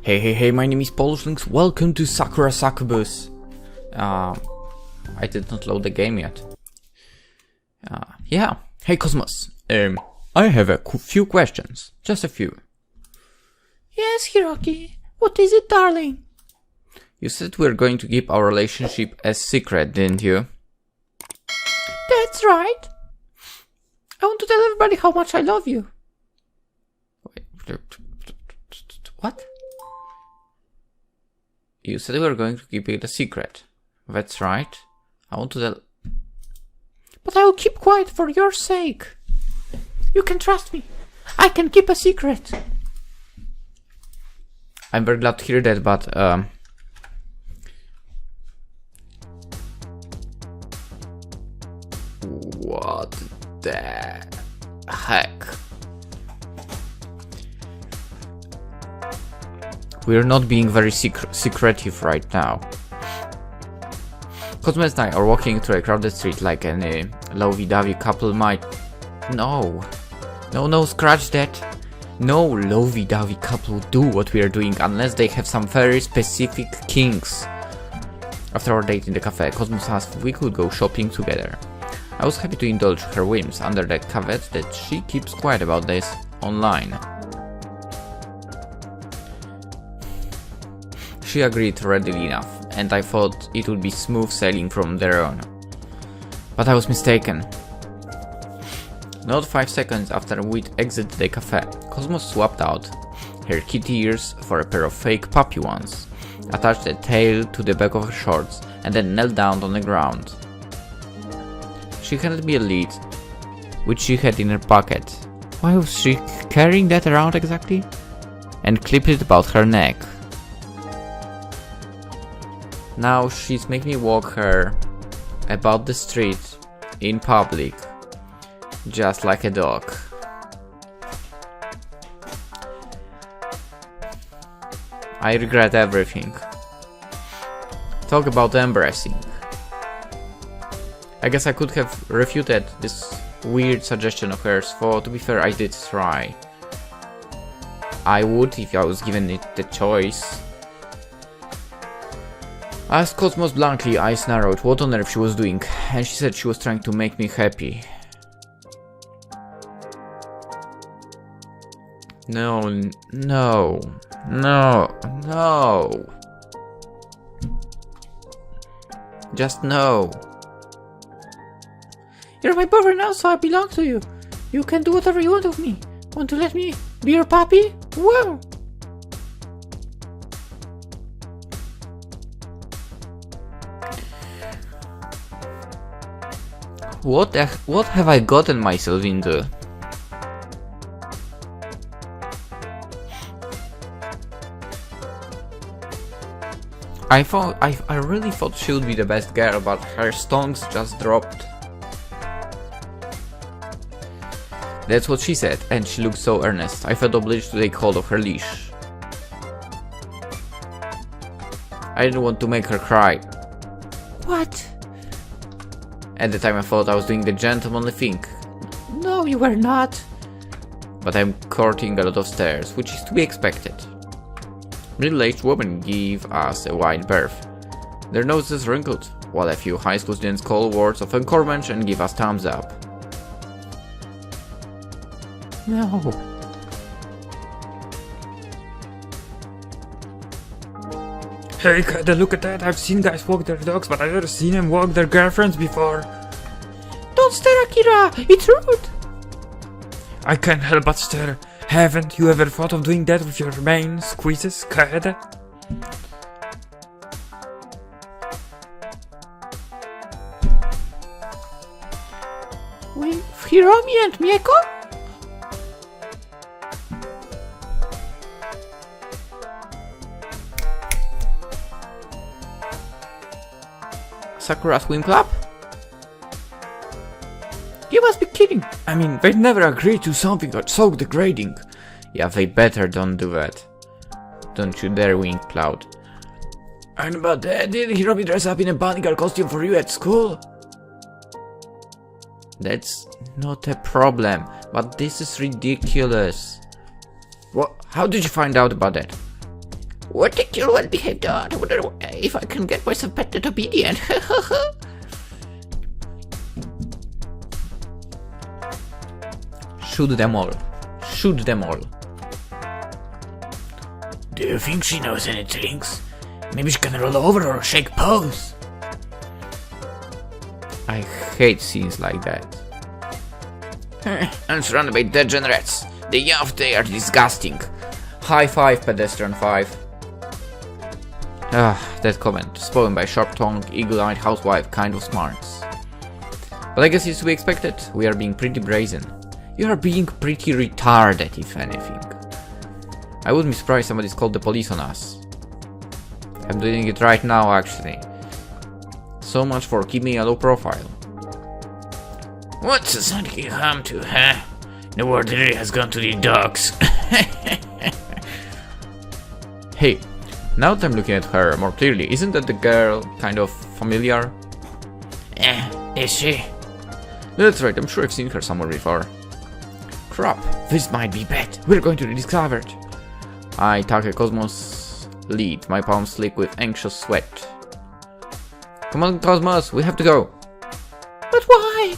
Hey, my name is PolishLynx. Welcome to Sakura Succubus. I did not load the game yet. Yeah. Hey, Cosmos. I have a few questions. Just a few. Yes, Hiroki. What is it, darling? You said we're going to keep our relationship a secret, didn't you? That's right. I want to tell everybody how much I love you. Wait, what? You said we were going to keep it a secret. That's right. I want to tell... But I will keep quiet for your sake. You can trust me. I can keep a secret. I'm very glad to hear that, but what the heck? We're not being very secretive right now. Cosmos and I are walking through a crowded street like any lovey-dovey couple might... No, scratch that. No lovey-dovey couple would do what we are doing unless they have some very specific kinks. After our date in the cafe, Cosmos asked if we could go shopping together. I was happy to indulge her whims under the caveat that she keeps quiet about this online. She agreed readily enough, and I thought it would be smooth sailing from there on. But I was mistaken. Not 5 seconds after we'd exited the cafe, Cosmos swapped out her kitty ears for a pair of fake puppy ones, attached a tail to the back of her shorts, and then knelt down on the ground. She handed me a lead, which she had in her pocket. Why was she carrying that around exactly? And clipped it about her neck. Now she's making me walk her about the street in public, just like a dog. I regret everything. Talk about embarrassing. I guess I could have refuted this weird suggestion of hers, for to be fair, I did try. I would if I was given it the choice. I asked Cosmos blankly, eyes narrowed, what on earth she was doing, and she said she was trying to make me happy. No. Just no. You're my boyfriend now, so I belong to you. You can do whatever you want with me. Want to let me be your puppy? Whoa! What have I gotten myself into? I really thought she would be the best girl, but her stonks just dropped. That's what she said, and she looked so earnest. I felt obliged to take hold of her leash. I didn't want to make her cry. What? At the time I thought I was doing the gentlemanly thing. No, you were not. But I'm courting a lot of stares, which is to be expected. Middle-aged women give us a wide berth. Their noses wrinkled, while a few high school students call words of encouragement and give us thumbs up. No. Hey Kada, look at that! I've seen guys walk their dogs, but I've never seen them walk their girlfriends before. Don't stare, Akira! It's rude! I can't help but stare. Haven't you ever thought of doing that with your main squeezes, Kada? With Hiromi and Mieko? Sakura Swim Club? You must be kidding! I mean, they'd never agree to something so degrading. Yeah, they better don't do that. Don't you dare wink, Cloud. And about that, did Hiromi dress up in a bunny girl costume for you at school? That's not a problem, but this is ridiculous. What? How did you find out about that? What a your well-behaved dog. I wonder if I can get myself pet that obedient. Shoot them all. Shoot them all. Do you think she knows any tricks? Maybe she can roll over or shake paws. I hate scenes like that. I'm surrounded by degenerates. The youth, they are disgusting. High five, pedestrian 5. That comment, spoken by sharp-tongued, eagle-eyed housewife, kind of smarts. But I guess it's to be expected. We are being pretty brazen. You are being pretty retarded, if anything. I wouldn't be surprised somebody's called the police on us. I'm doing it right now, actually. So much for keeping a low profile. What's society come to, huh? The world really has gone to the dogs. Hey, now that I'm looking at her more clearly, isn't that the girl kind of familiar? Is she? That's right, I'm sure I've seen her somewhere before. Crap, this might be bad. We're going to be discovered. I tuck a Cosmos lead, my palms slick with anxious sweat. Come on, Cosmos, we have to go. But why?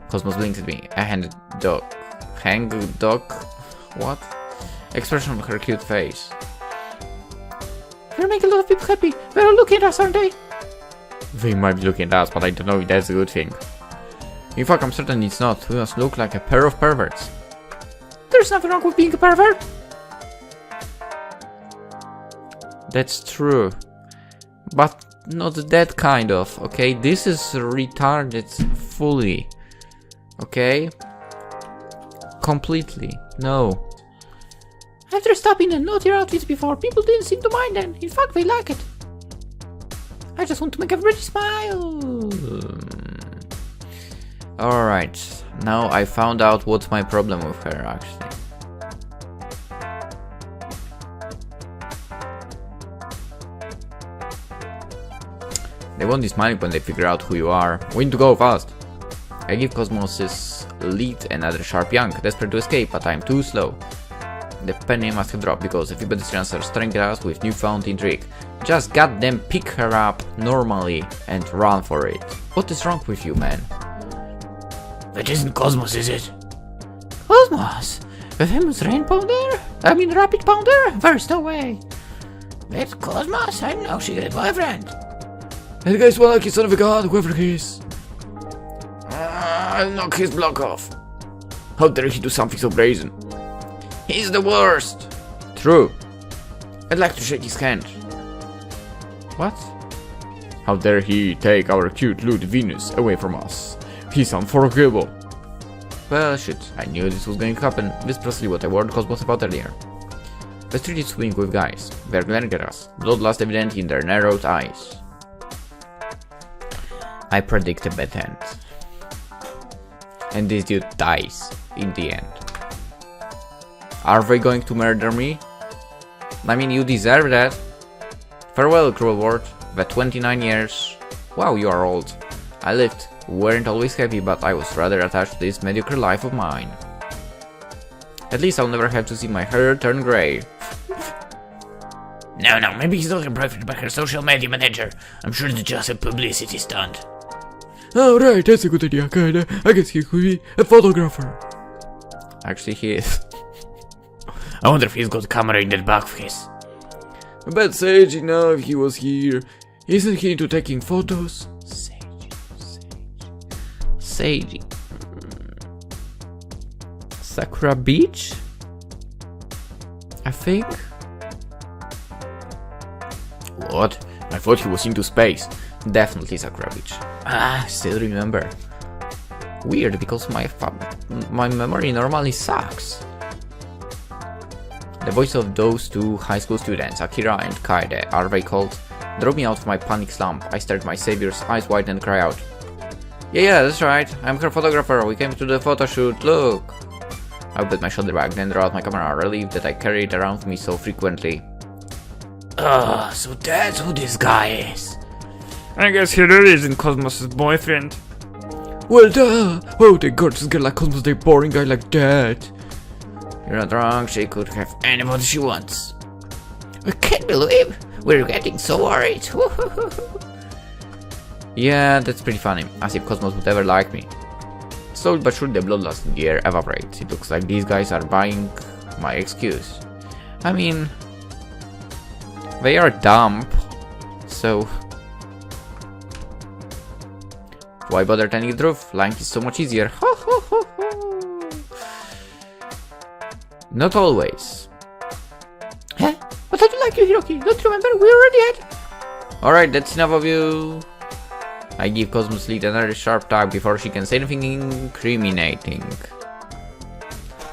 Cosmos blinks at me. I hand dog. Hang dog? What? Expression on her cute face. You're making a lot of people happy. They're looking at us, aren't they? They might be looking at us, but I don't know if that's a good thing. In fact, I'm certain it's not. We must look like a pair of perverts. There's nothing wrong with being a pervert. That's true. But not that kind of, okay? This is retarded fully. Okay? Completely. No. After stopping in naughty outfits before, people didn't seem to mind them. In fact, they like it. I just want to make everybody smile. Alright. Now I found out what's my problem with her, actually. They won't be smiling when they figure out who you are. We need to go fast. I give Cosmos's lead another sharp yank, desperate to escape, but I'm too slow. The penny must have dropped because the few pedestrians are staring at us with newfound intrigue. Just goddamn pick her up normally and run for it. What is wrong with you, man? That isn't Cosmos, is it? Cosmos? The famous rain pounder? I mean rapid pounder? There's no way. That's Cosmos? I know she got a boyfriend. That guy's one lucky son of a god, whoever he is. I'll knock his block off. How dare he do something so brazen? He's the worst. True. I'd like to shake his hand. What? How dare he take our cute Lud Venus away from us? He's unforgivable. Well, shit, I knew this was going to happen. This is precisely what I warned Cosmos about earlier. The street is swimming with guys. They're glaring at us, bloodlust evident in their narrowed eyes. I predict a bad end. And this dude dies in the end. Are they going to murder me? I mean, you deserve that. Farewell, cruel world. The 29 years. Wow, you are old. I lived. Weren't always happy, but I was rather attached to this mediocre life of mine. At least I'll never have to see my hair turn grey. No, maybe he's not her boyfriend but her social media manager. I'm sure it's just a publicity stunt. Oh right, that's a good idea, kinda. I guess he could be a photographer. Actually, he is. I wonder if he's got a camera in that back of his. I bet Seiji now if he was here. Isn't he into taking photos? Seiji. Sakura Beach? I think? What? I thought he was into space. Definitely Sakura Beach. Still remember. Weird, because my memory normally sucks. The voice of those two high school students, Akira and Kaede, are they called, drove me out of my panic slump. I stared at my savior's eyes wide and cry out. Yeah, that's right. I'm her photographer. We came to the photoshoot. Look. I put my shoulder back, then drew out my camera, relieved that I carry it around with me so frequently. So that's who this guy is. I guess he really isn't Cosmos' boyfriend. Well, duh! Oh, the gorgeous girl like Cosmos, the boring guy like that. You're not wrong, she could have anybody she wants. I can't believe we're getting so worried. Yeah, that's pretty funny, as if Cosmos would ever like me. Slowly but surely the bloodlust in the air evaporates. It looks like these guys are buying my excuse. I mean, they are dumb, so why bother telling the truth? Lying is so much easier. Not always. Huh? But I do like you, Hiroki. Don't you remember? We already had... Alright, that's enough of you. I give Cosmos Lead another sharp tug before she can say anything incriminating.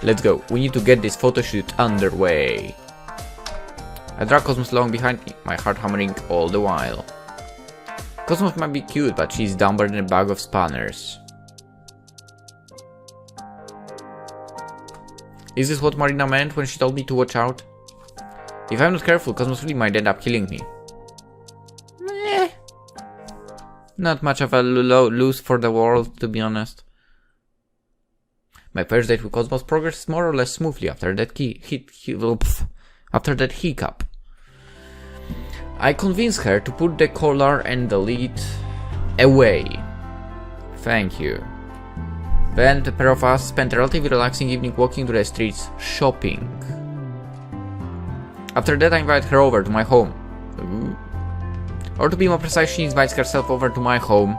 Let's go. We need to get this photoshoot underway. I drag Cosmos along behind me, my heart hammering all the while. Cosmos might be cute, but she's dumber than a bag of spanners. Is this what Marina meant when she told me to watch out? If I'm not careful, Cosmos really might end up killing me. Meh. Not much of a lose for the world, to be honest. My first date with Cosmos progressed more or less smoothly after that hiccup. I convinced her to put the collar and the lead away. Thank you. Then the pair of us spent a relatively relaxing evening walking through the streets, shopping. After that I invited her over to my home. Or to be more precise, she invites herself over to my home.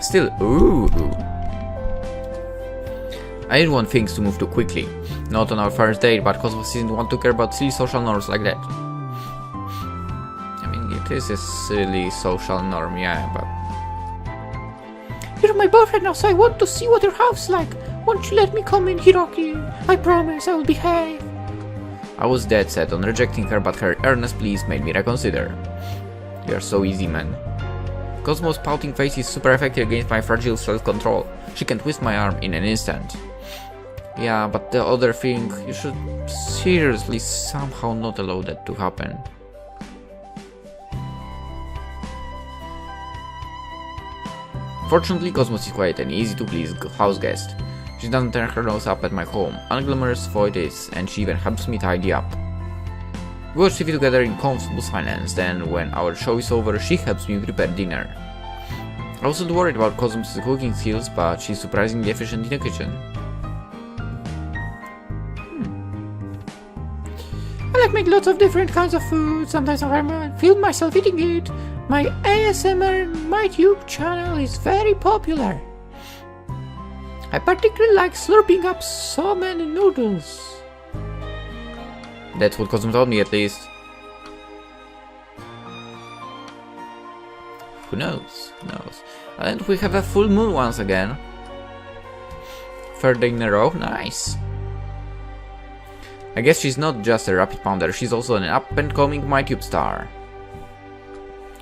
Still, ooh. I didn't want things to move too quickly. Not on our first date, but Cosmos didn't want to care about silly social norms like that. I mean, it is a silly social norm, yeah, but... You're my boyfriend now, so I want to see what your house is like. Won't you let me come in, Hiroki? I promise I will behave. I was dead set on rejecting her, but her earnest pleas made me reconsider. You're so easy, man. Cosmo's pouting face is super effective against my fragile self-control. She can twist my arm in an instant. Yeah, but the other thing, you should seriously somehow not allow that to happen. Fortunately, Cosmos is quite an easy to please house guest. She doesn't turn her nose up at my home, unglamorous though it is, and she even helps me tidy up. We watch TV together in comfortable silence, then when our show is over, she helps me prepare dinner. I wasn't worried about Cosmos' cooking skills, but she's surprisingly efficient in the kitchen. I like make lots of different kinds of food. Sometimes I film myself eating it. My ASMR YouTube channel is very popular. I particularly like slurping up so many noodles. That's what Cosmo told me, at least. Who knows? Who knows? And we have a full moon once again. Third day in a row. Nice. I guess she's not just a rapid pounder, she's also an up-and-coming MyTube star.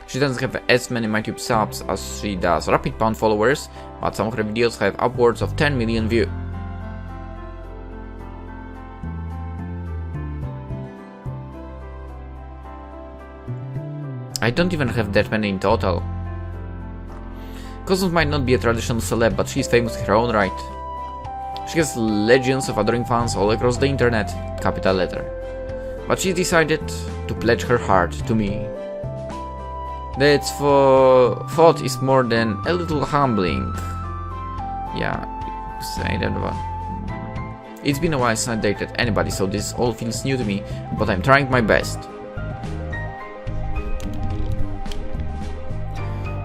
She doesn't have as many MyTube subs as she does Rapid Pound followers, but some of her videos have upwards of 10 million views. I don't even have that many in total. Cosmos might not be a traditional celeb, but she's famous in her own right. She has legions of adoring fans all across the internet, capital letter. But she decided to pledge her heart to me. That thought is more than a little humbling. Yeah, say that one. It's been a while since I dated anybody, so this all feels new to me, but I'm trying my best.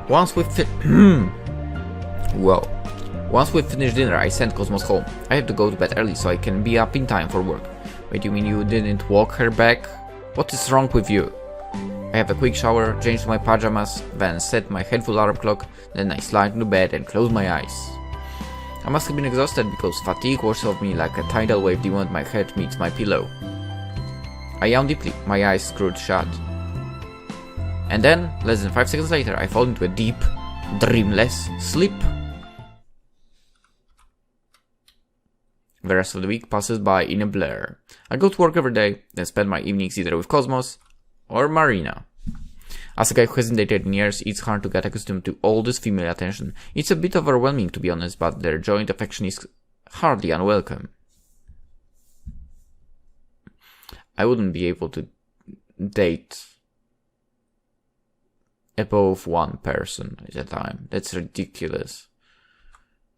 Once we finished dinner, I sent Cosmos home. I have to go to bed early so I can be up in time for work. Wait, you mean you didn't walk her back? What is wrong with you? I have a quick shower, change to my pajamas, then set my headful alarm clock, then I slide into bed and close my eyes. I must have been exhausted because fatigue washes off me like a tidal wave the moment my head meets my pillow. I yawn deeply, my eyes screwed shut. And then, less than 5 seconds later, I fall into a deep, dreamless sleep. The rest of the week passes by in a blur. I go to work every day, then spend my evenings either with Cosmos or Marina. As a guy who hasn't dated in years, it's hard to get accustomed to all this female attention. It's a bit overwhelming, to be honest, but their joint affection is hardly unwelcome. I wouldn't be able to date above one person at a time. That's ridiculous.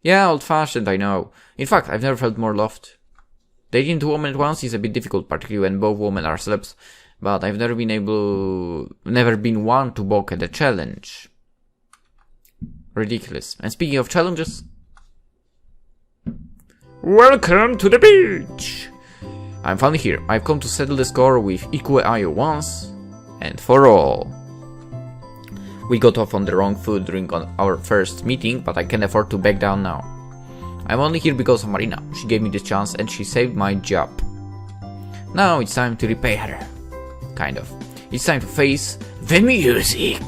Yeah, old-fashioned, I know. In fact, I've never felt more loved. Dating two women at once is a bit difficult, particularly when both women are celebs, but I've never been one to balk at a challenge. Ridiculous. And speaking of challenges... Welcome to the beach! I'm finally here. I've come to settle the score with Ikue once and for all. We got off on the wrong foot during our first meeting, but I can't afford to back down now. I'm only here because of Marina. She gave me this chance and she saved my job. Now it's time to repay her. Kind of. It's time to face the music.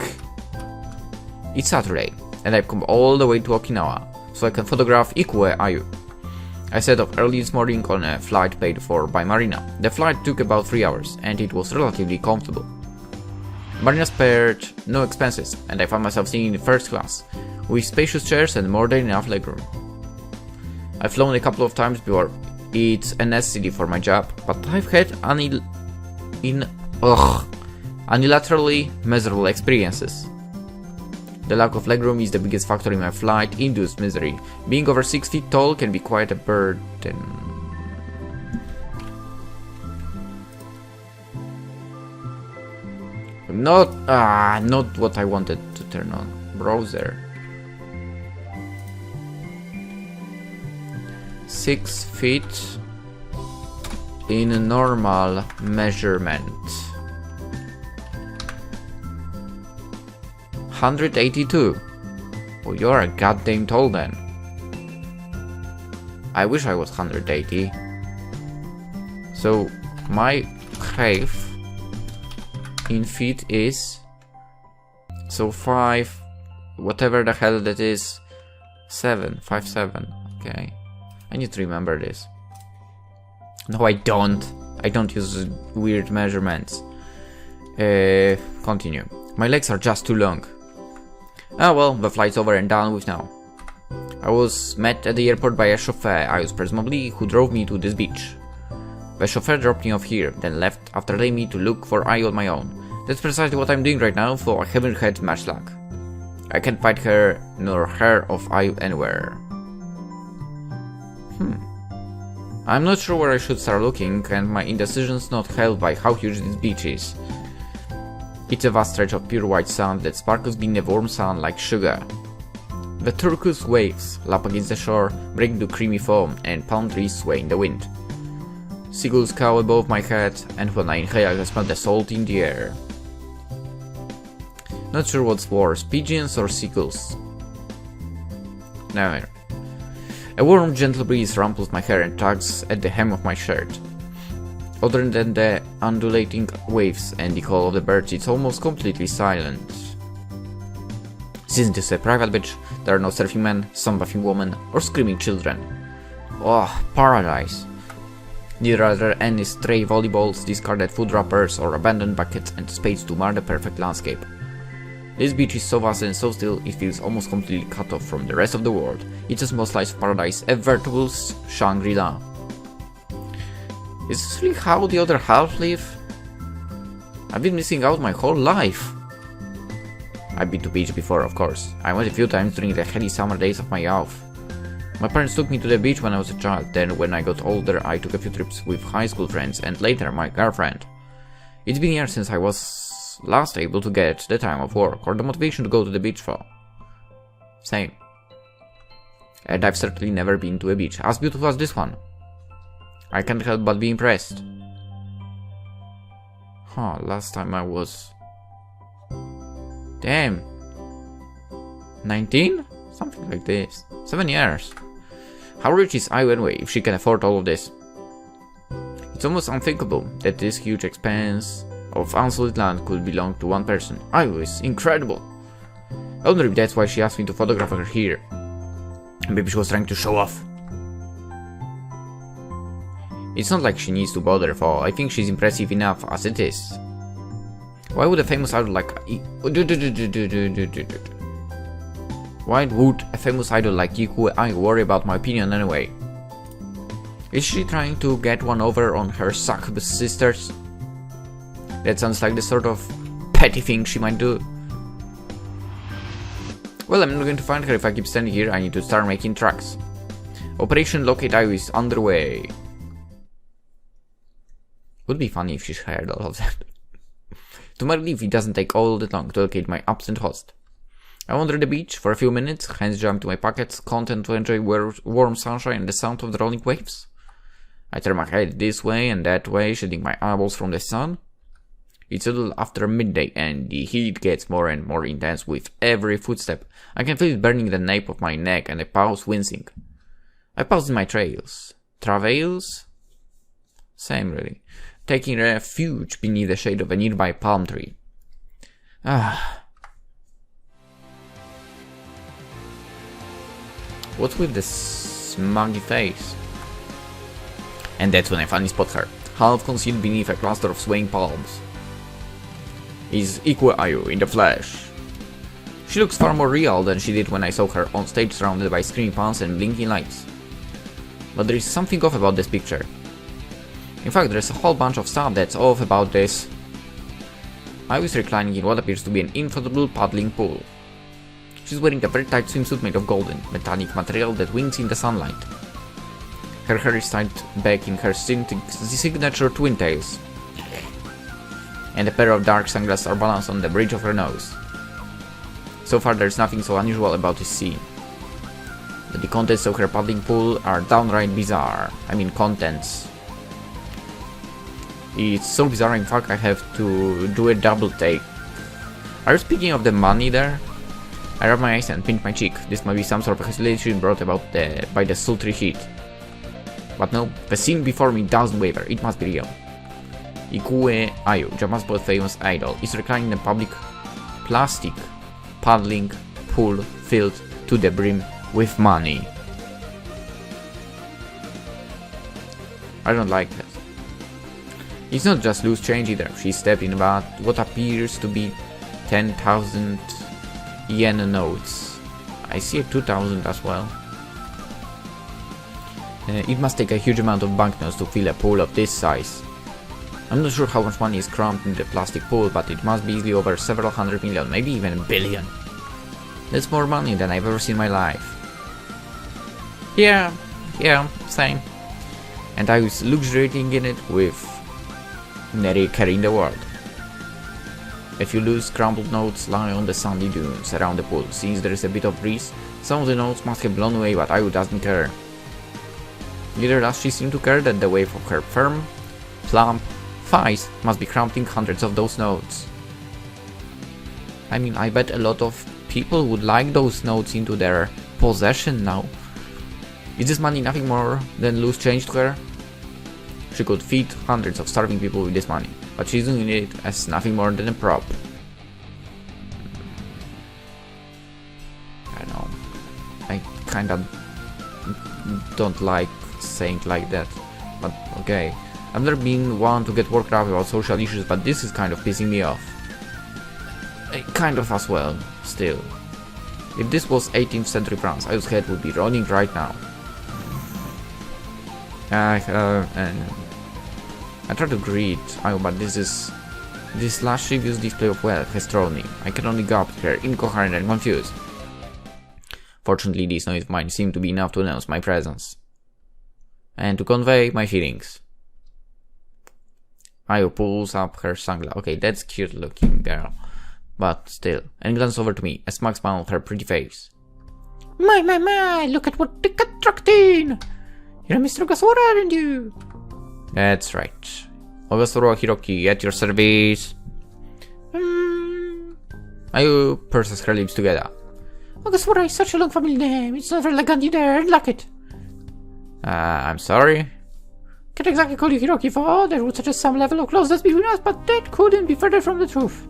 It's Saturday, and I've come all the way to Okinawa, so I can photograph Ikue Ayu. I set off early this morning on a flight paid for by Marina. The flight took about 3 hours, and it was relatively comfortable. Marina spared no expenses, and I found myself sitting in first class, with spacious chairs and more than enough legroom. I've flown a couple of times before. It's a necessity for my job, but I've had unilaterally miserable experiences. The lack of legroom is the biggest factor in my flight-induced misery. Being over 6 feet tall can be quite a burden. Not what I wanted to turn on. Browser. 6 feet in a normal measurement. 182. Well, you're a goddamn tall then. I wish I was 180. So my height in feet is, so 5, whatever the hell that is, 5'7". Okay, I need to remember this. No, I don't use weird measurements. Continue. My legs are just too long. Ah well, the flight's over and done with now. I was met at the airport by a chauffeur, presumably, who drove me to this beach. The chauffeur dropped me off here, then left after letting me to look for Ai on my own. That's precisely what I'm doing right now, though I haven't had much luck. I can't find her nor her of Ai anywhere. I'm not sure where I should start looking, and my indecision's not helped by how huge this beach is. It's a vast stretch of pure white sand that sparkles beneath the warm sun like sugar. The turquoise waves lap against the shore, breaking to creamy foam, and palm trees sway in the wind. Seagulls caw above my head, and when I inhale I can smell the salt in the air. Not sure what's worse, pigeons or seagulls. Never. A warm, gentle breeze rumples my hair and tugs at the hem of my shirt. Other than the undulating waves and the call of the birds, it's almost completely silent. Since this is a private beach, there are no surfing men, sunbathing women, or screaming children. Oh, paradise! Neither are there any stray volleyballs, discarded food wrappers, or abandoned buckets and spades to mar the perfect landscape. This beach is so vast and so still, it feels almost completely cut off from the rest of the world. It's a small slice of paradise, a veritable Shangri-La. Is this really how the other half live? I've been missing out my whole life. I've been to beach before, of course. I went a few times during the heady summer days of my youth. My parents took me to the beach when I was a child, then when I got older I took a few trips with high school friends and later my girlfriend. It's been years since I was last able to get the time of work or the motivation to go to the beach for. Same. And I've certainly never been to a beach as beautiful as this one. I can't help but be impressed. Last time I was... Damn. 19? Something like this. 7 years. How rich is Ai anyway if she can afford all of this? It's almost unthinkable that this huge expanse of unsolid land could belong to one person. Ai is incredible. I wonder if that's why she asked me to photograph her here. Maybe she was trying to show off. It's not like she needs to bother, for I think she's impressive enough as it is. Why would a famous idol like Ikue Ai worry about my opinion anyway? Is she trying to get one over on her Succubus sisters? That sounds like the sort of petty thing she might do. Well, I'm not going to find her if I keep standing here. I need to start making tracks. Operation Locate Ayu is underway. Would be funny if she shared all of that. To my relief, it doesn't take all that long to locate my absent host. I wander the beach for a few minutes, hands jump to my pockets, content to enjoy warm sunshine and the sound of the rolling waves. I turn my head this way and that way, shielding my eyeballs from the sun. It's a little after midday and the heat gets more and more intense with every footstep. I can feel it burning the nape of my neck and I pause wincing. I pause in my travails? Same really. Taking refuge beneath the shade of a nearby palm tree. What's with this smuggy face? And that's when I finally spot her, half concealed beneath a cluster of swaying palms. Is Equal Ayu in the flesh. She looks far more real than she did when I saw her on stage surrounded by screaming fans and blinking lights. But there is something off about this picture. In fact, there's a whole bunch of stuff that's off about this. Ayu is reclining in what appears to be an inflatable paddling pool. She's wearing a very tight swimsuit made of golden, metallic material that winks in the sunlight. Her hair is tied back in her signature twin tails, and a pair of dark sunglasses are balanced on the bridge of her nose. So far there's nothing so unusual about this scene. But the contents of her paddling pool are downright bizarre. I mean contents. It's so bizarre in fact I have to do a double take. Are you speaking of the money there? I rub my eyes and pinch my cheek. This might be some sort of hallucination brought about by the sultry heat. But no, the scene before me doesn't waver, it must be real. Ikue Ayu, Japan's most famous idol, is reclining in a public plastic paddling pool filled to the brim with money. I don't like that. It's not just loose change either. She stepped in about what appears to be 10,000 yen notes. I see a 2,000 as well. It must take a huge amount of banknotes to fill a pool of this size. I'm not sure how much money is crammed in the plastic pool, but it must be easily over several hundred million, maybe even a billion. That's more money than I've ever seen in my life. Yeah, same. And I was luxuriating in it with Neri carrying the world. A few loose crumpled notes lie on the sandy dunes around the pool. Since there is a bit of breeze, some of the notes must have blown away, but Ayu doesn't care. Neither does she seem to care that the wave of her firm, plump thighs must be crumpling hundreds of those notes. I mean, I bet a lot of people would like those notes into their possession now. Is this money nothing more than loose change to her? She could feed hundreds of starving people with this money, but she's doing it as nothing more than a prop. I know. I kinda don't like saying it like that, but okay. I've never been one to get worked up about social issues, but this is kind of pissing me off. Kind of as well, still. If this was 18th century France, Ayu's head would be rolling right now. And I try to greet Ayu, but this lascivious display of wealth has thrown me. I can only gawk at her, incoherent and confused. Fortunately, this noise of mine seemed to be enough to announce my presence and to convey my feelings. Ayu pulls up her sunglasses. Okay, that's cute looking girl, but still, and glances over to me, a smug smile on her pretty face. My, look at what they constructing! You're Mr. Gasora, aren't you? That's right. Ogasoro Hiroki, at your service. Ayu purses her lips together. Ogasora is such a long family name. It's not elegant either. Like it. I'm sorry. Can't exactly call you Hiroki for there would suggest some level of closeness between us, but that couldn't be further from the truth.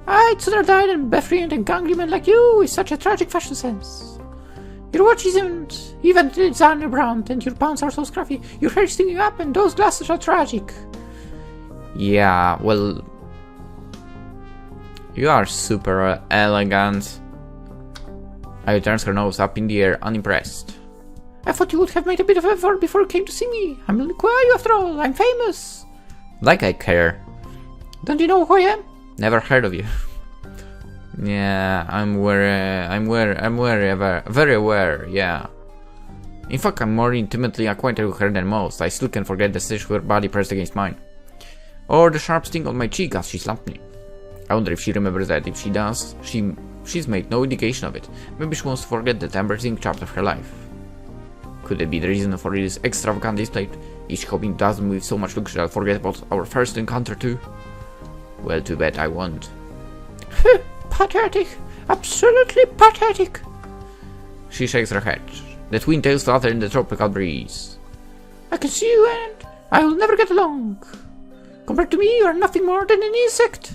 I'd sooner die than befriend a gangly man like you with such a tragic fashion sense. Your watch isn't even designer brand, and your pants are so scruffy. Your hair is sticking up, and those glasses are tragic. Yeah, well, you are super elegant. Ayu turns her nose up in the air, unimpressed. I thought you would have made a bit of effort before you came to see me. I'm Ayu after all. I'm famous. Like I care. Don't you know who I am? Never heard of you. Yeah, I'm very aware, yeah. In fact, I'm more intimately acquainted with her than most. I still can forget the stitch with her body pressed against mine. Or the sharp sting on my cheek as she slapped me. I wonder if she remembers that. If she does, she's made no indication of it. Maybe she wants to forget that embarrassing chapter of her life. Could it be the reason for this extravagant display? Is she hoping it doesn't with so much luxury I'll forget about our first encounter too? Well, too bad I won't. Pathetic. Absolutely pathetic. She shakes her head. The twin tails flutter in the tropical breeze. I can see you and I will never get along. Compared to me, you are nothing more than an insect.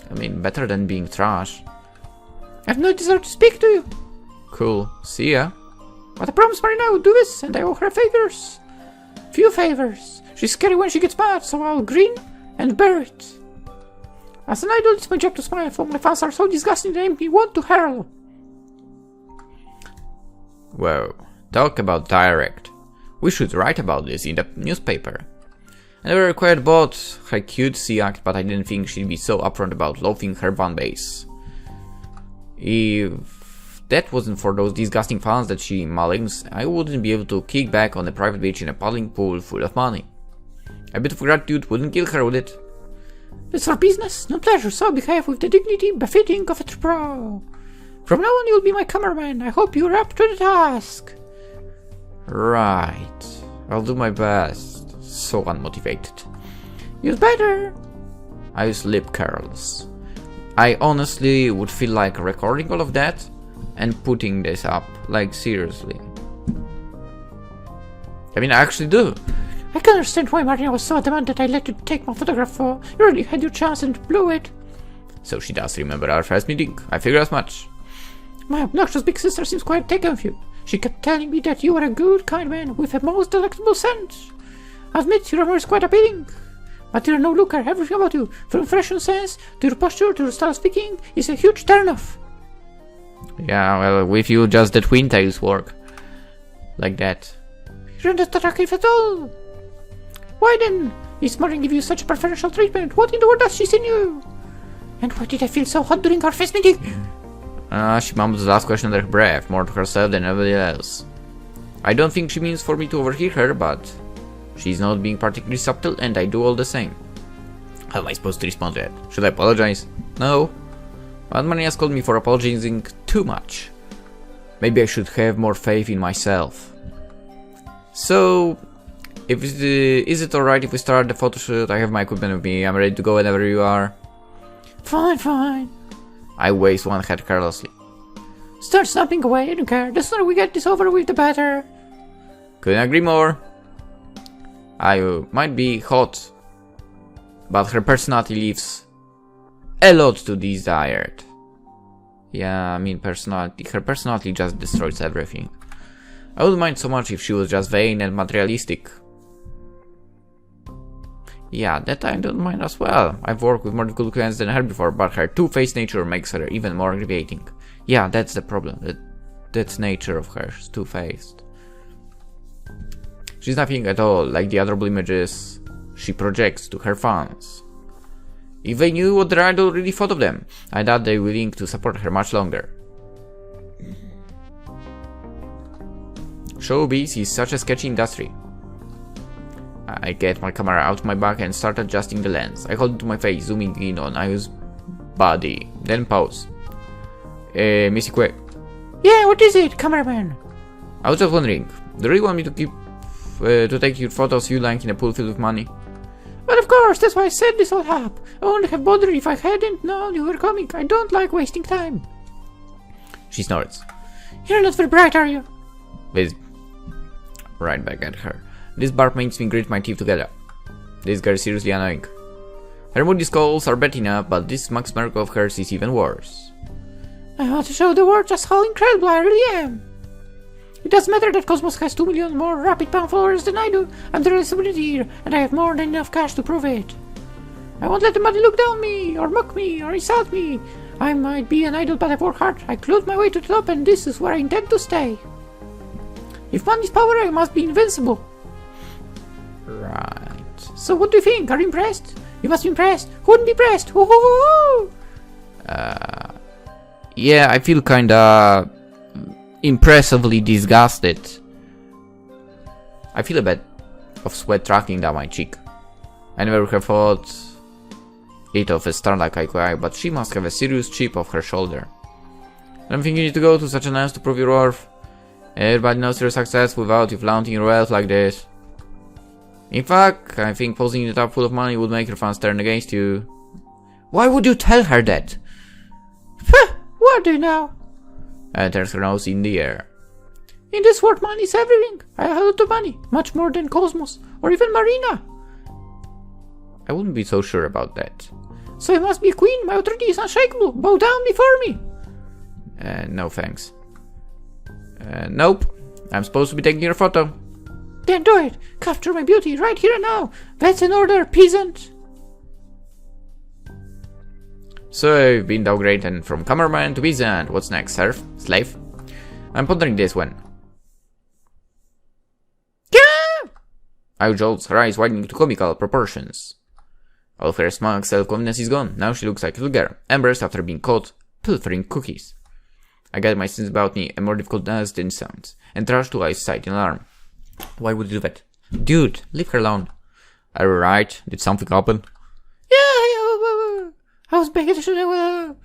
I mean, better than being trash. I have no desire to speak to you. Cool. See ya. But I promised Marina I would do this, and I owe her favors. Few favors. She's scary when she gets mad, so I'll grin and bear it. As an idol, it's my job to smile, for my fans are so disgusting they make me want to hurl. Whoa. Talk about direct. We should write about this in the newspaper. I never required bought her cutesy act, but I didn't think she'd be so upfront about loathing her fan base. If that wasn't for those disgusting fans that she maligns, I wouldn't be able to kick back on a private beach in a paddling pool full of money. A bit of gratitude wouldn't kill her, would it? It's our business, no pleasure, so behave with the dignity befitting of a pro. From now on you'll be my cameraman. I hope you're up to the task. Right. I'll do my best. So unmotivated. You'd better. I use lip curls. I honestly would feel like recording all of that and putting this up. Like, seriously. I mean, I actually do. I can understand why Marina was so adamant that I let you take my photograph for. You really had your chance and blew it. So she does remember our first meeting. I figured as much. My obnoxious big sister seems quite taken with you. She kept telling me that you were a good, kind man with a most delectable scent. I admit your armor is quite appealing. But you're no looker. Everything about you, from fashion sense to your posture to your style of speaking, is a huge turn-off. Yeah, well, with you just the twin tails work. Like that. You're not attractive at all. Why then is Martin give you such preferential treatment? What in the world has she seen you? And why did I feel so hot during our first meeting? She mumbles the last question under her breath, more to herself than anybody else. I don't think she means for me to overhear her, but she's not being particularly subtle, and I do all the same. How am I supposed to respond to that? Should I apologize? No. But Marina has called me for apologizing too much. Maybe I should have more faith in myself. So, is it alright if we start the photoshoot? I have my equipment with me. I'm ready to go whenever you are. Fine, fine. I wave one hand carelessly. Start snapping away, I don't care. The sooner we get this over with, the better. Couldn't agree more. I might be hot, but her personality leaves a lot to be desired. Yeah, I mean her personality just destroys everything. I wouldn't mind so much if she was just vain and materialistic. Yeah, that I don't mind as well. I've worked with more difficult clients than her before, but her two-faced nature makes her even more aggravating. Yeah, that's the problem. That nature of hers, two-faced. She's nothing at all like the adorable images she projects to her fans. If they knew what their idol really thought of them, I doubt they're willing to support her much longer. Showbiz is such a sketchy industry. I get my camera out of my bag and start adjusting the lens. I hold it to my face, zooming in on Ayu's body, then pause. Missy Quay. Yeah, what is it, cameraman? I was just wondering, do you really want me to take your photos you lying in a pool filled with money? Well, of course, that's why I set this all up. I wouldn't have bothered if I hadn't known you were coming. I don't like wasting time. She snorts. You're not very bright, are you? This right back at her. This bark makes me grit my teeth together. This girl is seriously annoying. Her moody scolds are bad enough, but this Max Merkel of hers is even worse. I want to show the world just how incredible I really am. It doesn't matter that Cosmos has 2 million more rapid pound followers than I do. I'm the celebrity here, and I have more than enough cash to prove it. I won't let anybody look down me, or mock me, or insult me. I might be an idol, but I've worked hard. I clawed my way to the top, and this is where I intend to stay. If money's power, I must be invincible. Right. So what do you think? Are you impressed? You must be impressed. Who wouldn't be impressed? Hoo hoo hoo! Yeah, I feel kinda impressively disgusted. I feel a bit of sweat tracking down my cheek. I never have thought it of a star like Aikoi, but she must have a serious chip off her shoulder. I don't think you need to go to such a length to prove your worth. Everybody knows your success without you flaunting your wealth like this. In fact, I think posing in a tub full of money would make your fans turn against you. Why would you tell her that? What do you know? And turns her nose in the air. In this world, money is everything. I have a lot of money, much more than Cosmos, or even Marina. I wouldn't be so sure about that. So you must be a queen, my authority is unshakable. Bow down before me. No thanks. Nope. I'm supposed to be taking your photo. Then do it. Capture my beauty right here and now. That's an order, peasant. So I've been downgraded from cameraman to peasant. What's next, serf? Slave? I'm pondering this one. Jolt's her eyes widening to comical proportions. All of her smug self-confidence is gone. Now she looks like a little girl, embarrassed after being caught pilfering cookies. I gather my senses about me, and more difficult as than sounds, and rush to eyes sight in alarm. Why would you do that? Dude, leave her alone. Are you right? Did something happen? Yeah, I was begging to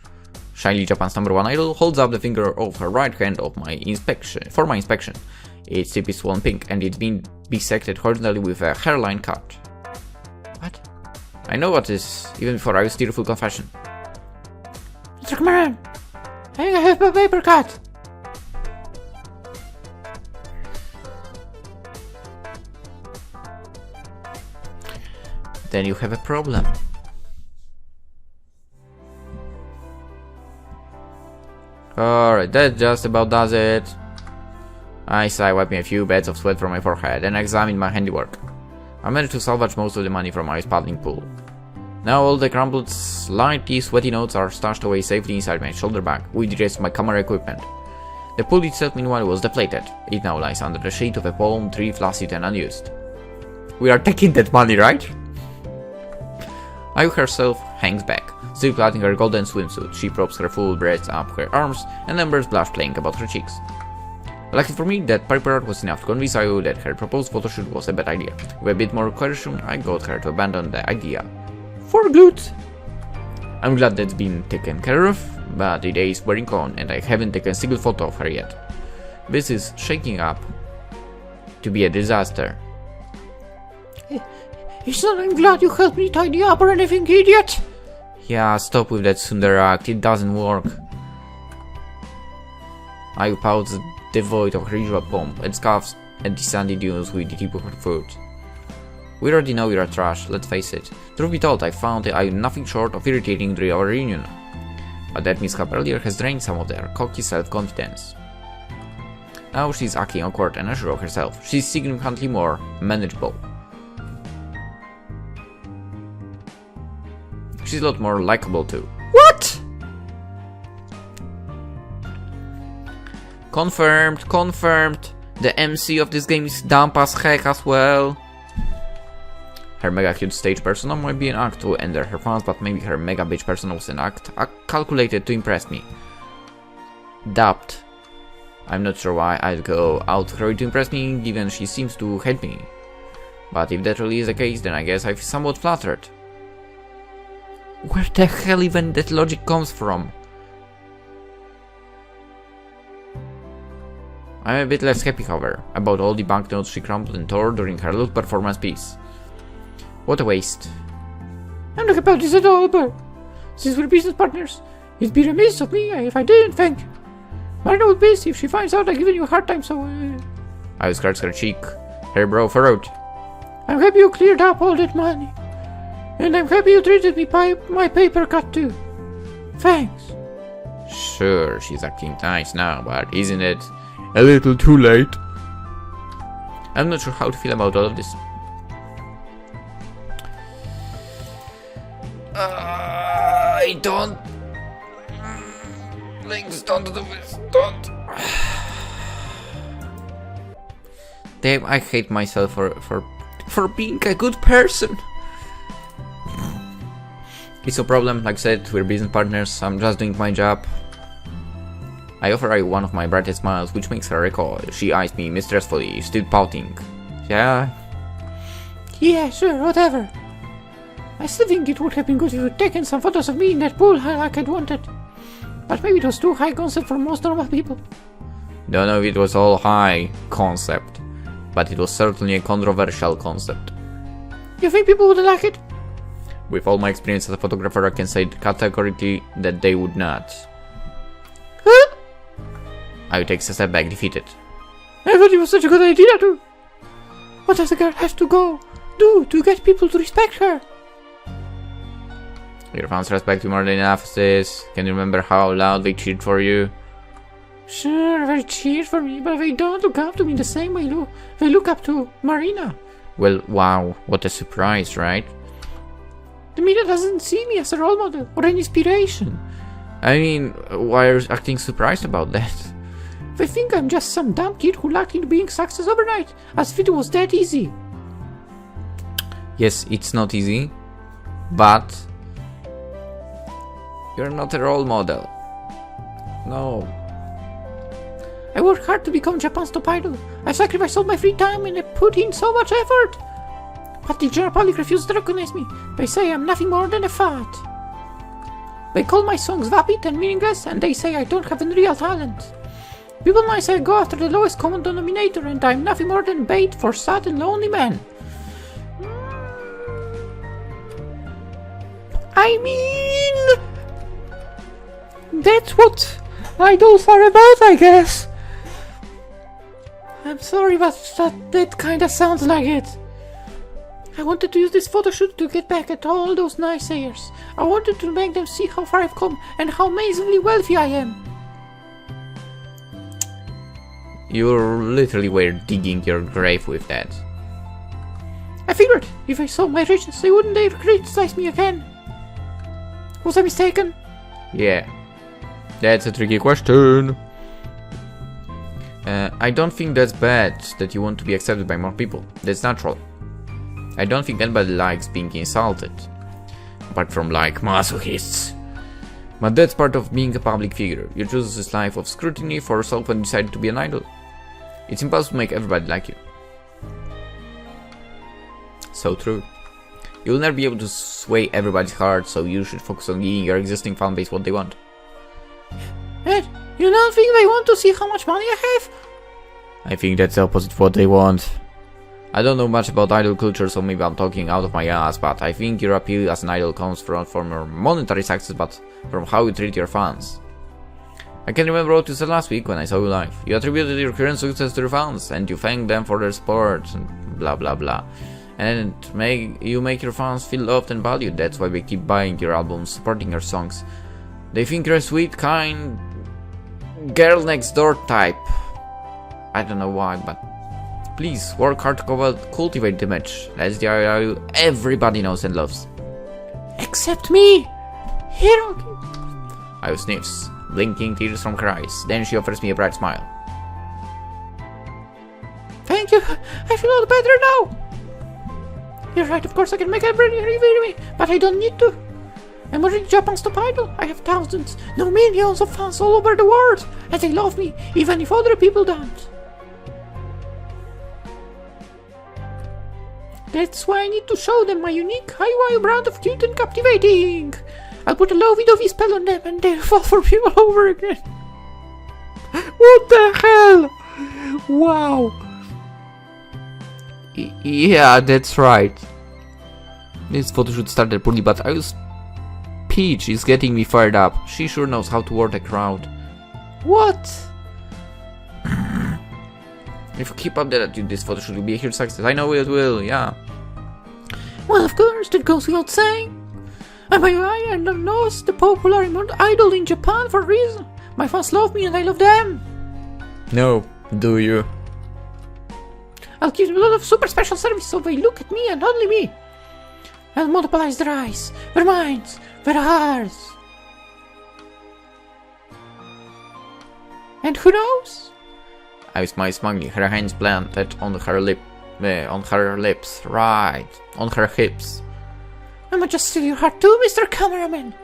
Shyly Japan's #1 idol holds up the finger of her right hand of my inspection for my inspection. Its tip is swollen pink, and it's been bisected horizontally with a hairline cut. What? I know what this, even before I was tearful confession. Mr. Cameron, I think I have a paper cut. Then you have a problem. Alright, that just about does it. I sigh, wiping a few beads of sweat from my forehead, and examine my handiwork. I managed to salvage most of the money from my paddling pool. Now all the crumpled, slightly sweaty notes are stashed away safely inside my shoulder bag, with the rest of my camera equipment. The pool itself meanwhile was deflated. It now lies under the shade of a palm tree, flaccid and unused. We are taking that money, right? Ayu herself hangs back, still plaiting her golden swimsuit. She props her full breasts up her arms, and embers blush playing about her cheeks. Luckily for me, that paper was enough to convince Ayu that her proposed photoshoot was a bad idea. With a bit more coercion, I got her to abandon the idea. For good! I'm glad that's been taken care of, but the day is wearing on and I haven't taken a single photo of her yet. This is shaking up to be a disaster. It's not I'm glad you helped me tidy up or anything, idiot! Yeah, stop with that Sundar act, it doesn't work. Ayu pouts devoid of her usual pomp and scoffs at the sandy dunes with the tip of her foot. We already know you're trash, let's face it. Truth be told, I found Ayu nothing short of irritating during our reunion. But that mishap earlier has drained some of their cocky self-confidence. Now she's acting awkward and unsure of herself. She's significantly more manageable. She's a lot more likable too. What? Confirmed. The MC of this game is dumb as heck as well. Her mega cute stage persona might be an act to enter her fans, but maybe her mega bitch persona was an act calculated to impress me. Dubbed. I'm not sure why I'd go out her to impress me, given she seems to hate me. But if that really is the case, then I guess I'm somewhat flattered. Where the hell even that logic comes from? I'm a bit less happy, however, about all the banknotes she crumpled and tore during her little performance piece. What a waste. I'm not about this at all, but since we're business partners, it'd be remiss of me if I didn't thank you. Marina would be pissed if she finds out I've given you a hard time, so I scratched her cheek, her brow furrowed. I'm happy you cleared up all that money. And I'm happy you treated me by my paper cut too. Thanks. Sure, she's acting nice now, but isn't it a little too late? I'm not sure how to feel about all of this. I don't. Lynx, don't do this. Don't. Damn, I hate myself for for being a good person. It's no problem, like I said, we're business partners, I'm just doing my job. I offer her one of my brightest smiles, which makes her recoil. She eyes me mistrustfully, still pouting. Yeah? Yeah, sure, whatever. I still think it would have been good if you'd taken some photos of me in that pool like I'd wanted. But maybe it was too high concept for most normal people. Don't know if it was all high concept, but it was certainly a controversial concept. You think people would like it? With all my experience as a photographer, I can say categorically that they would not. Huh? I would take a step back, defeated. I thought it was such a good idea too. What does the girl have to do to get people to respect her? Your fans respect you more than enough, sis. Can you remember how loud they cheered for you? Sure, they cheered for me, but they don't look up to me the same way they look up to Marina. Well, wow, what a surprise, right? The media doesn't see me as a role model or an inspiration. I mean, why are you acting surprised about that? They think I'm just some dumb kid who lucked into being success overnight, as if it was that easy. Yes, it's not easy, but you're not a role model. No. I worked hard to become Japan's top idol. I sacrificed all my free time and I put in so much effort. But the general public refuses to recognize me. They say I'm nothing more than a fad. They call my songs vapid and meaningless, and they say I don't have any real talent. People might say I go after the lowest common denominator, and I'm nothing more than bait for sad and lonely men. I mean, that's what idols are about, I guess. I'm sorry, but that kinda sounds like it. I wanted to use this photoshoot to get back at all those naysayers. I wanted to make them see how far I've come and how amazingly wealthy I am. You literally were digging your grave with that. I figured if I saw my riches, they wouldn't dare criticize me again. Was I mistaken? Yeah. That's a tricky question. I don't think that's bad that you want to be accepted by more people. That's natural. I don't think anybody likes being insulted. Apart from like masochists. But that's part of being a public figure. You choose this life of scrutiny for yourself and decide to be an idol. It's impossible to make everybody like you. So true. You'll never be able to sway everybody's heart, so you should focus on giving your existing fanbase what they want. Ed, you don't think they want to see how much money I have? I think that's the opposite of what they want. I don't know much about idol culture, so maybe I'm talking out of my ass, but I think your appeal as an idol comes from your monetary success, but from how you treat your fans. I can remember what you said last week when I saw you live. You attributed your current success to your fans, and you thanked them for their support, and blah blah blah. And you make your fans feel loved and valued. That's why they keep buying your albums, supporting your songs. They think you're a sweet, kind, girl next door type. I don't know why, but please work hard to cultivate the image. That's the idol everybody knows and loves. Except me! Hero! I sniffs, blinking tears from her eyes. Then she offers me a bright smile. Thank you! I feel a lot better now! You're right, of course I can make everybody revere me, but I don't need to. I'm already Japan's top idol. I have thousands, no millions of fans all over the world, and they love me, even if other people don't. That's why I need to show them my unique high-value brand of cute and captivating. I'll put a lovey-dovey spell on them and they'll fall for me all over again. What the hell? Wow. Yeah, that's right. This photoshoot started poorly, but Peach is getting me fired up. She sure knows how to work a crowd. What? If you keep up that attitude, this photoshoot will be a huge success. I know it will, yeah. Well, of course, that goes without saying. And by the way, I'm not the popular idol in Japan for a reason. My fans love me and I love them. No, do you? I'll give them a lot of super special service so they look at me and only me. I'll monopolize their eyes, their minds, their hearts. And who knows? I smile smugly, her hands planted on her lip. On her lips, right. On her hips. I'ma just steal your heart too, Mr. Cameraman.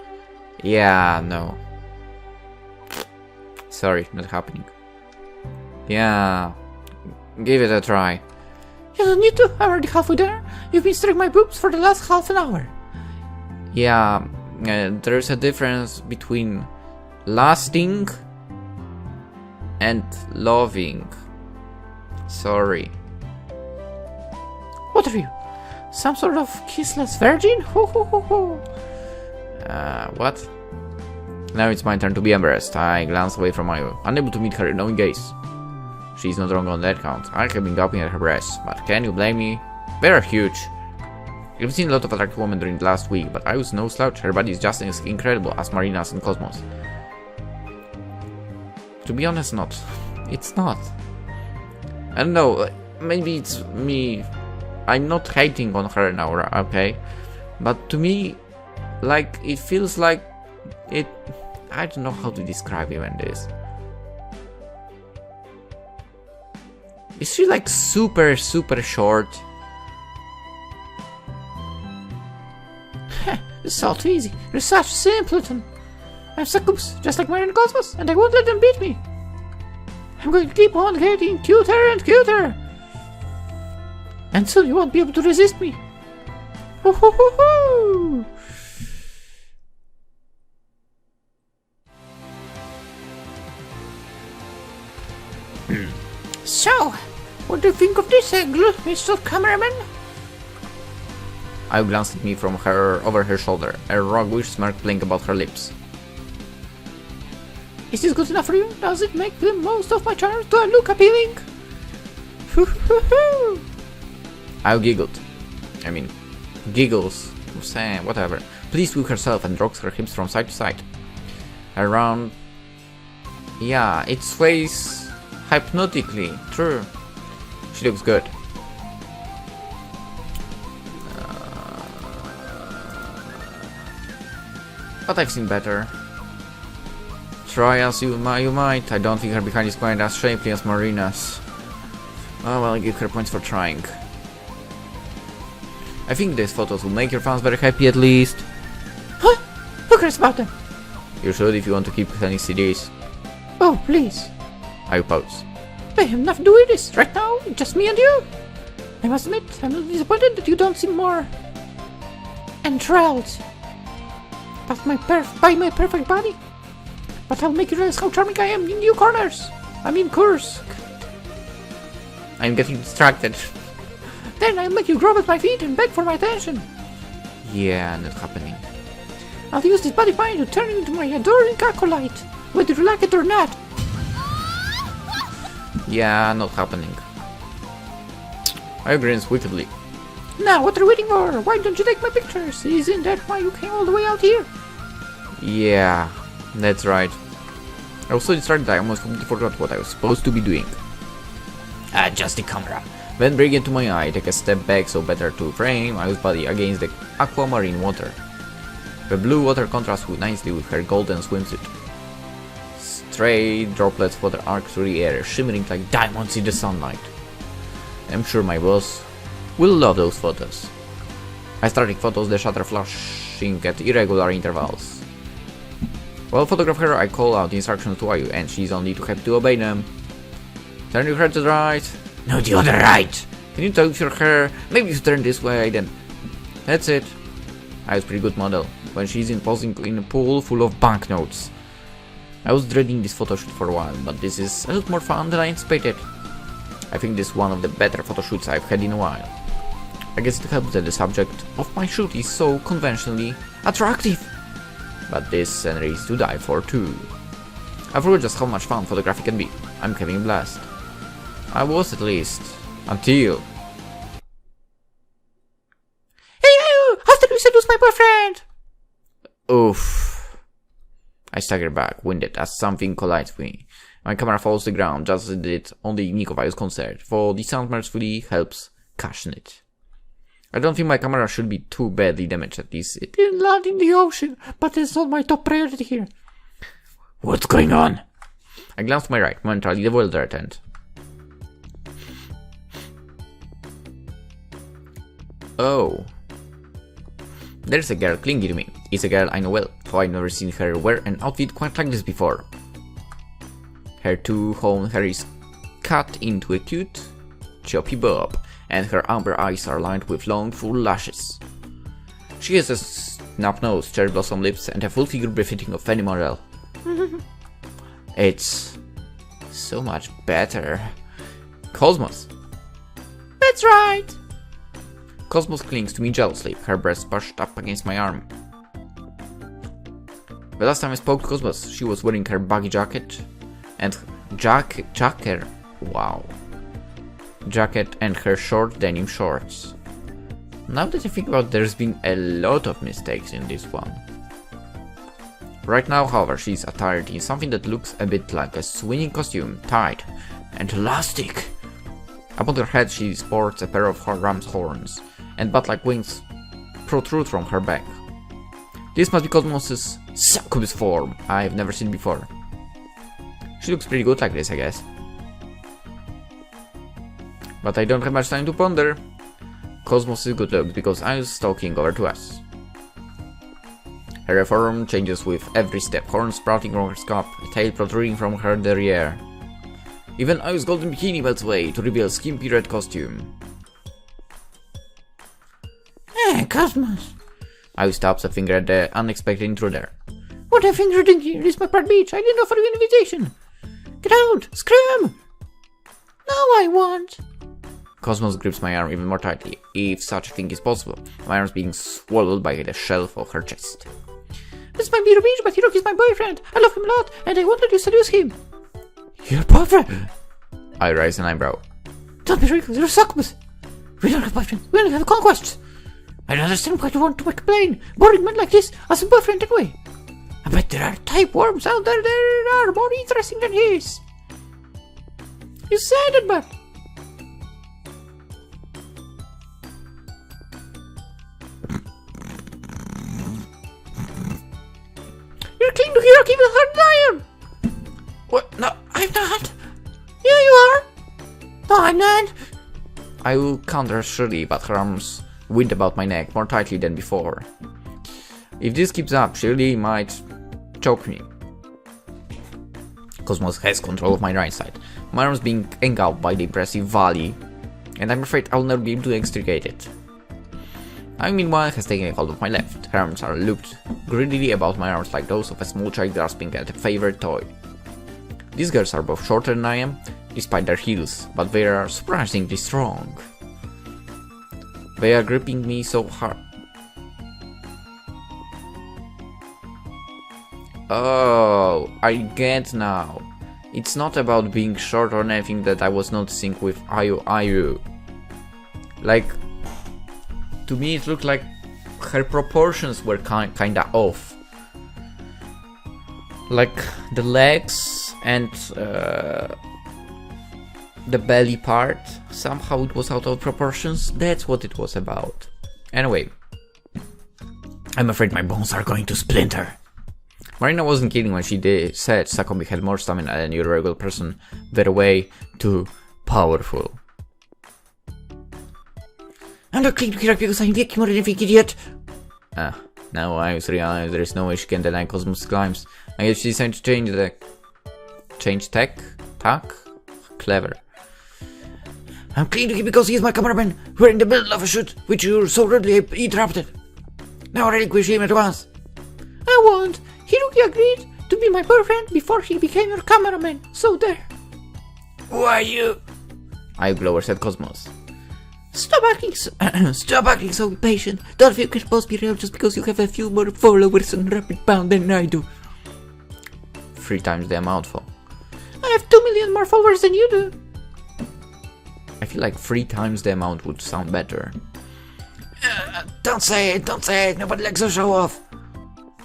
Yeah, no. Sorry, not happening. Yeah, give it a try. You don't need to, I'm already halfway there. You've been stirring my boobs for the last half an hour. Yeah, there's a difference between lasting and loving. Sorry. What are you? Some sort of kissless virgin? Ho ho ho ho. What? Now it's my turn to be embarrassed. I glance away from Mayu, unable to meet her knowing gaze. She's not wrong on that count. I have been gawping at her breasts, but can you blame me? They're huge. I've seen a lot of attractive women during the last week, but I was no slouch. Her body is just as incredible as Marina's and Cosmos. To be honest, not. It's not. I don't know, maybe it's me. I'm not hating on her now, okay? But to me, like, it feels like it... I don't know how to describe even this. Is she like super short? It's all too easy. You're such a simpleton. I'm Succubus, just like Marina and Cosmos, and I won't let them beat me. I'm going to keep on getting cuter and cuter. And soon you won't be able to resist me. Ho ho ho ho! So, what do you think of this angle, Mr. Cameraman? I glanced at me from her over her shoulder, a roguish smirk playing about her lips. Is this good enough for you? Does it make the most of my charms? Do I look appealing? I giggled. I mean, giggles, saying whatever. Pleased with herself and rocks her hips from side to side. Around. Yeah, it sways hypnotically. True. She looks good. But I've seen better. Try as you might. I don't think her behind is quite as shapely as Marina's. Oh well, I give her points for trying. I think these photos will make your fans very happy at least. Huh? Who cares about them? You should if you want to keep sending CDs. Oh, please. I pose. I have nothing to do with this. Right now, it's just me and you. I must admit, I'm a little disappointed that you don't seem more enthralled by my perfect body. But I'll make you realize how charming I am in new corners. I mean Kursk. I'm getting distracted. Then I'll make you grovel at my feet and beg for my attention. Yeah, not happening. I'll use this body of mine to turn you into my adoring acolyte, whether you like it or not. Yeah, not happening. I grins wickedly. Now, what are you waiting for? Why don't you take my pictures? Isn't that why you came all the way out here? Yeah, that's right. I was so distracted I almost completely forgot what I was supposed to be doing. Adjust the camera. Then bring it to my eye, take a step back so better to frame Ayu's body against the aquamarine water. The blue water contrasts nicely with her golden swimsuit. Stray droplets of water arc through the air, shimmering like diamonds in the sunlight. I'm sure my boss will love those photos. I start taking photos, the shutter flashing at irregular intervals. While photograph her, I call out instructions to Ayu, and she's only too happy to obey them. Turn your head to the right. No, the other right. Can you touch your hair? Maybe you turn this way, then. That's it. Ayu's pretty good model, when she's posing in a pool full of banknotes. I was dreading this photo shoot for a while, but this is a lot more fun than I anticipated. I think this is one of the better photo shoots I've had in a while. I guess it helps that the subject of my shoot is so conventionally attractive. But this scenery is to die for too. I forgot just how much fun photography can be. I'm having a blast. I was at least. Until... Hey, you! After you seduce my boyfriend! Oof. I stagger back, winded, as something collides with me. My camera falls to the ground, just as it did on the Nico Virus concert, for the sound mercifully helps cushion it. I don't think my camera should be too badly damaged at least. It didn't land in the ocean, but it's not my top priority here. What's going on? I glanced to my right, momentarily bewildered and... Oh. There's a girl clinging to me. It's a girl I know well, though I've never seen her wear an outfit quite like this before. Her two-horned hair is cut into a cute, choppy bob, and her amber eyes are lined with long, full lashes. She has a snub nose, cherry blossom lips, and a full figure befitting of any model. It's so much better. Cosmos. That's right. Cosmos clings to me jealously, her breast pushed up against my arm. The last time I spoke to Cosmos, she was wearing her baggy jacket and jacket and her short denim shorts. Now that I think about it, there's been a lot of mistakes in this one. Right now, however, she's attired in something that looks a bit like a swinging costume, tight and elastic. Upon her head she sports a pair of ram's horns, and bat-like wings protrude from her back. This must be Cosmos' Succubus form, I've never seen before. She looks pretty good like this, I guess. But I don't have much time to ponder. Cosmos is good looks because I was stalking over to us. Her form changes with every step, horns sprouting from her scalp, a tail protruding from her derriere. Even I's golden bikini melts away to reveal skimpy red costume. Hey, Cosmos. I stops a finger at the unexpected intruder. What a finger doing here? This is my part beach. I didn't offer you an invitation. Get out! Scream! No, I won't. Cosmos grips my arm even more tightly, if such a thing is possible, my arms being swallowed by the shelf of her chest. This might be the beach, but Hiroki's my boyfriend. I love him a lot, and I won't let you seduce him. Your boyfriend? I raise an eyebrow. Don't be ridiculous, you're a succubus. We don't have boyfriends, we only have conquests. I don't understand why you want to complain. Boring men like this as a boyfriend anyway. I bet there are type worms out there that are more interesting than his. You said it, but... You're clinging to Hiroki with her than I am. What? No, I'm not. Yeah, you are. No, I'm not. I will counter surely, but her arms wind about my neck more tightly than before. If this keeps up, she really might choke me. Cosmos has control of my right side, my arms being engulfed by the impressive valley, and I'm afraid I'll never be able to extricate it. I meanwhile has taken a hold of my left. Her arms are looped greedily about my arms like those of a small child grasping at a favorite toy. These girls are both shorter than I am, despite their heels, but they are surprisingly strong. They are gripping me so hard. Oh, I get now. It's not about being short or anything that I was noticing with Ayu. Like, to me it looked like her proportions were kinda off. Like the legs and the belly part, somehow it was out of proportions. That's what it was about. Anyway, I'm afraid my bones are going to splinter. Marina wasn't kidding when she said Sakumi had more stamina than your regular person. They're way too powerful. I'm not clinging to Hiroki because I'm weak more than anything, idiot. Now I realize there is no way she can deny Cosmos' claims. I guess she decided to change the... Change tack? Clever. I'm clinging to him because he is my cameraman. We're in the middle of a shoot, which you so rudely interrupted. Now relinquish him at once. I won't. Hiroki agreed to be my boyfriend before he became your cameraman, so there. Who are you? I glowers at Cosmos. Stop acting so impatient. Don't feel you're supposed to be real just because you have a few more followers on Rapid Pound than I do. 3 times the amount for. I have 2 million more followers than you do. I feel like 3 times the amount would sound better. Don't say it, nobody likes a show off.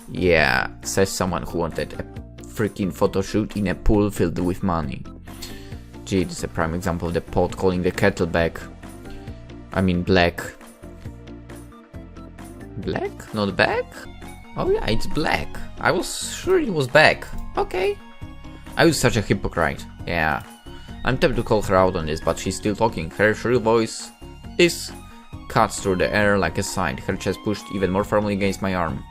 Yeah, says someone who wanted a freaking photo shoot in a pool filled with money. Gee, this is a prime example of the pot calling the kettle black. I mean black. Black? Not back? Oh yeah, it's black. I was sure it was back. Okay. I was such a hypocrite. Yeah. I'm tempted to call her out on this, but she's still talking. Her shrill voice is cuts through the air like a sign, her chest pushed even more firmly against my arm.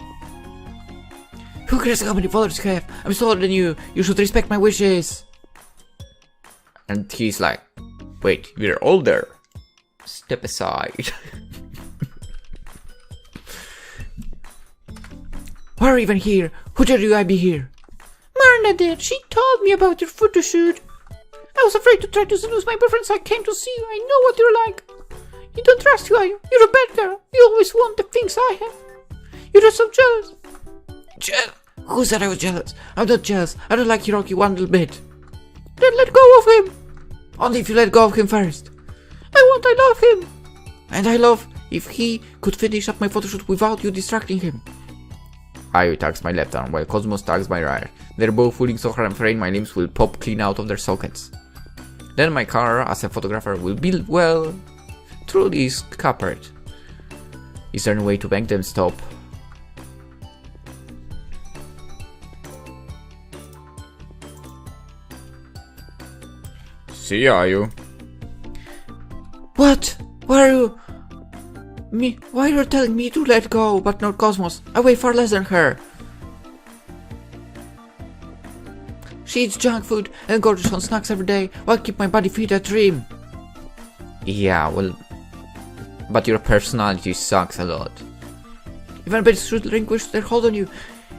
Who cares how many followers you have? I'm taller than you. You should respect my wishes. And he's like, wait, we're older. Step aside. Why are you even here? Who told you I'd be here? Marina did. She told me about your photo shoot. I was afraid to try to seduce my boyfriend, so I came to see you. I know what you're like. You don't trust you, are you? You're a bad girl. You always want the things I have. You're just so jealous. Who said I was jealous? I'm not jealous. I don't like Hiroki one little bit. Then let go of him. Only if you let go of him first. I love him. And I love if he could finish up my photoshoot without you distracting him. Ayu tugs my left arm while Cosmos tugs my right. They're both pulling so hard I'm afraid my limbs will pop clean out of their sockets. Then my car, as a photographer, will be, well, truly scuppered. Is there any way to make them stop? See Ayu. What? Why are you... Why are you telling me to let go, but not Cosmos? I weigh far less than her. She eats junk food and gorgeous on snacks every day, while I keep my body fit at dream. Yeah, well, but your personality sucks a lot. If anybody should relinquish their hold on you,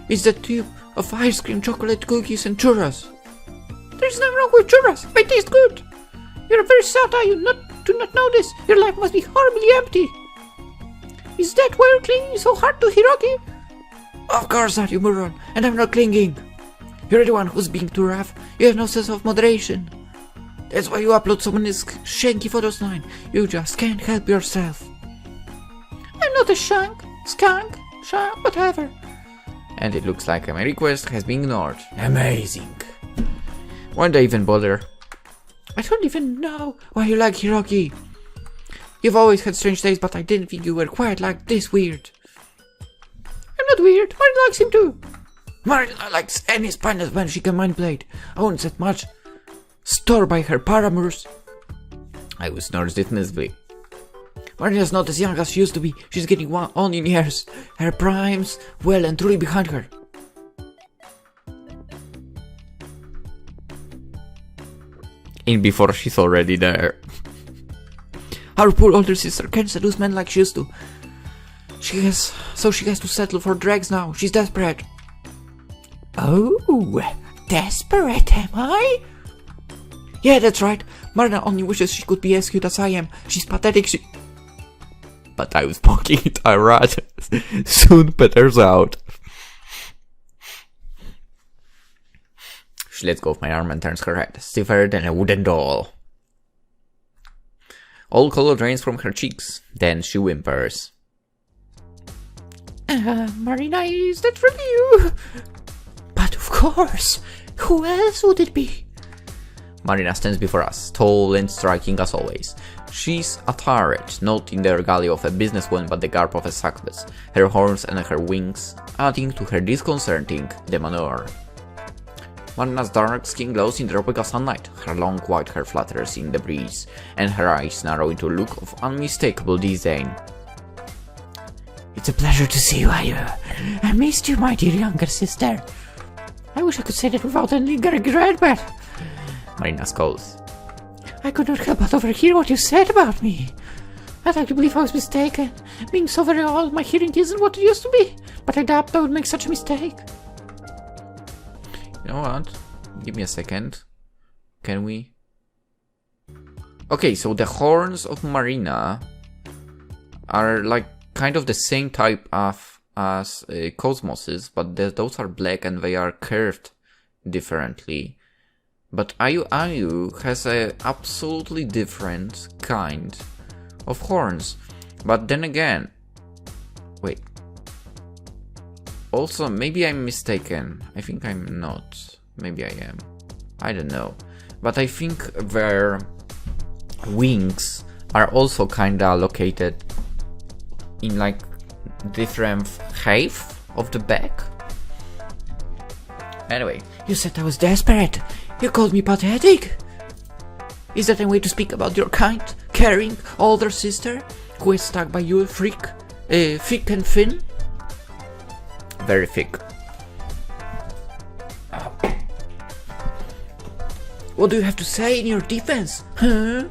it's that tube of ice cream, chocolate, cookies and churros. There's nothing wrong with churros. They taste good. You're very sad, are you? Do not know this. Your life must be horribly empty. Is that why you're clinging so hard to Hiroki? Of course not, you moron, and I'm not clinging. You're the one who's being too rough. You have no sense of moderation. That's why you upload so many shanky photos online. You just can't help yourself. I'm not a skunk, whatever. And it looks like my request has been ignored. Amazing. Why'd I even bother? I don't even know why you like Hiroki. You've always had strange tastes, but I didn't think you were quite like this weird. I'm not weird. Marina likes him too. Marina likes any spineless when she can mind-blade. I won't set much store by her paramours. I was snorted dismissively. Marina's not as young as she used to be. She's getting on in years. Her prime's well and truly behind her. In before she's already there. Our poor older sister can't seduce men like she used to. She has to settle for dregs now. She's desperate. Oh, desperate am I? Yeah, that's right. Marina only wishes she could be as cute as I am. She's pathetic. But I was poking it alright. Soon peters out. She lets go of my arm and turns her head, stiffer than a wooden doll. All color drains from her cheeks. Then she whimpers. Marina, is that really you? But of course. Who else would it be? Marina stands before us, tall and striking as always. She's a turret, not in the regalia of a businesswoman but the garb of a succubus, her horns and her wings adding to her disconcerting demeanor. Marina's dark skin glows in the tropical sunlight, her long white hair flutters in the breeze, and her eyes narrow into a look of unmistakable disdain. It's a pleasure to see you, Ayu. I missed you, my dear younger sister. I wish I could say that without any lingering regret, but... Marina scolds. I could not help but overhear what you said about me. I'd like to believe I was mistaken. Being so very old, my hearing isn't what it used to be, but I doubt I would make such a mistake. You know what? Give me a second. Can we? Okay, so the horns of Marina are like kind of the same type of as Cosmos's, but those are black and they are curved differently. But Ayu has a absolutely different kind of horns. But then again, wait. Also, maybe I'm mistaken. I think I'm not. Maybe I am. I don't know. But I think their wings are also kinda located in like different half of the back. Anyway. You said I was desperate. You called me pathetic. Is that a way to speak about your kind, caring, older sister? who is stuck by you, freak? Thick and thin? Very thick. What do you have to say in your defense, huh?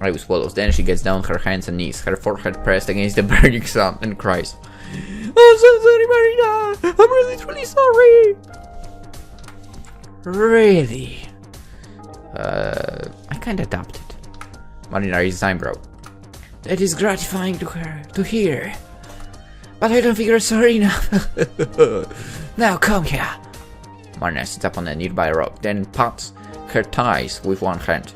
Ayu swallows, then she gets down on her hands and knees, her forehead pressed against the burning sun, and cries, "I'm so sorry, Marina! I'm really, truly sorry!" Really? I kinda doubt it. Marina raises eyebrow. That is gratifying to hear. But I don't think you're sorry enough. Now come here. Marina sits up on a nearby rock, then pats her thighs with one hand.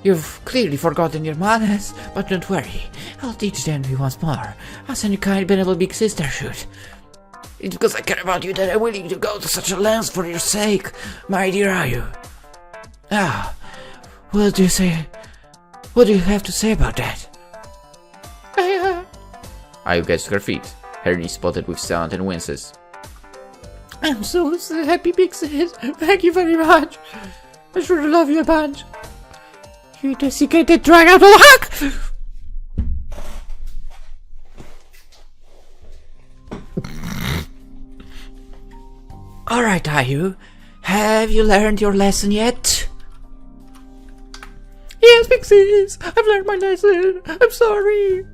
You've clearly forgotten your manners, but don't worry. I'll teach them to you once more, as any kind benevolent big sister should. It's because I care about you that I'm willing to go to such a length for your sake, my dear Ayu. Ah, what do you say? What do you have to say about that? Ayu gets to her feet, her knees spotted with sand, and winces. I'm so happy, big sis. Thank you very much. I sure love you a bunch. You desiccated drag out of the hack! Alright, Ayu. Have you learned your lesson yet? Yes, big sis. I've learned my lesson. I'm sorry.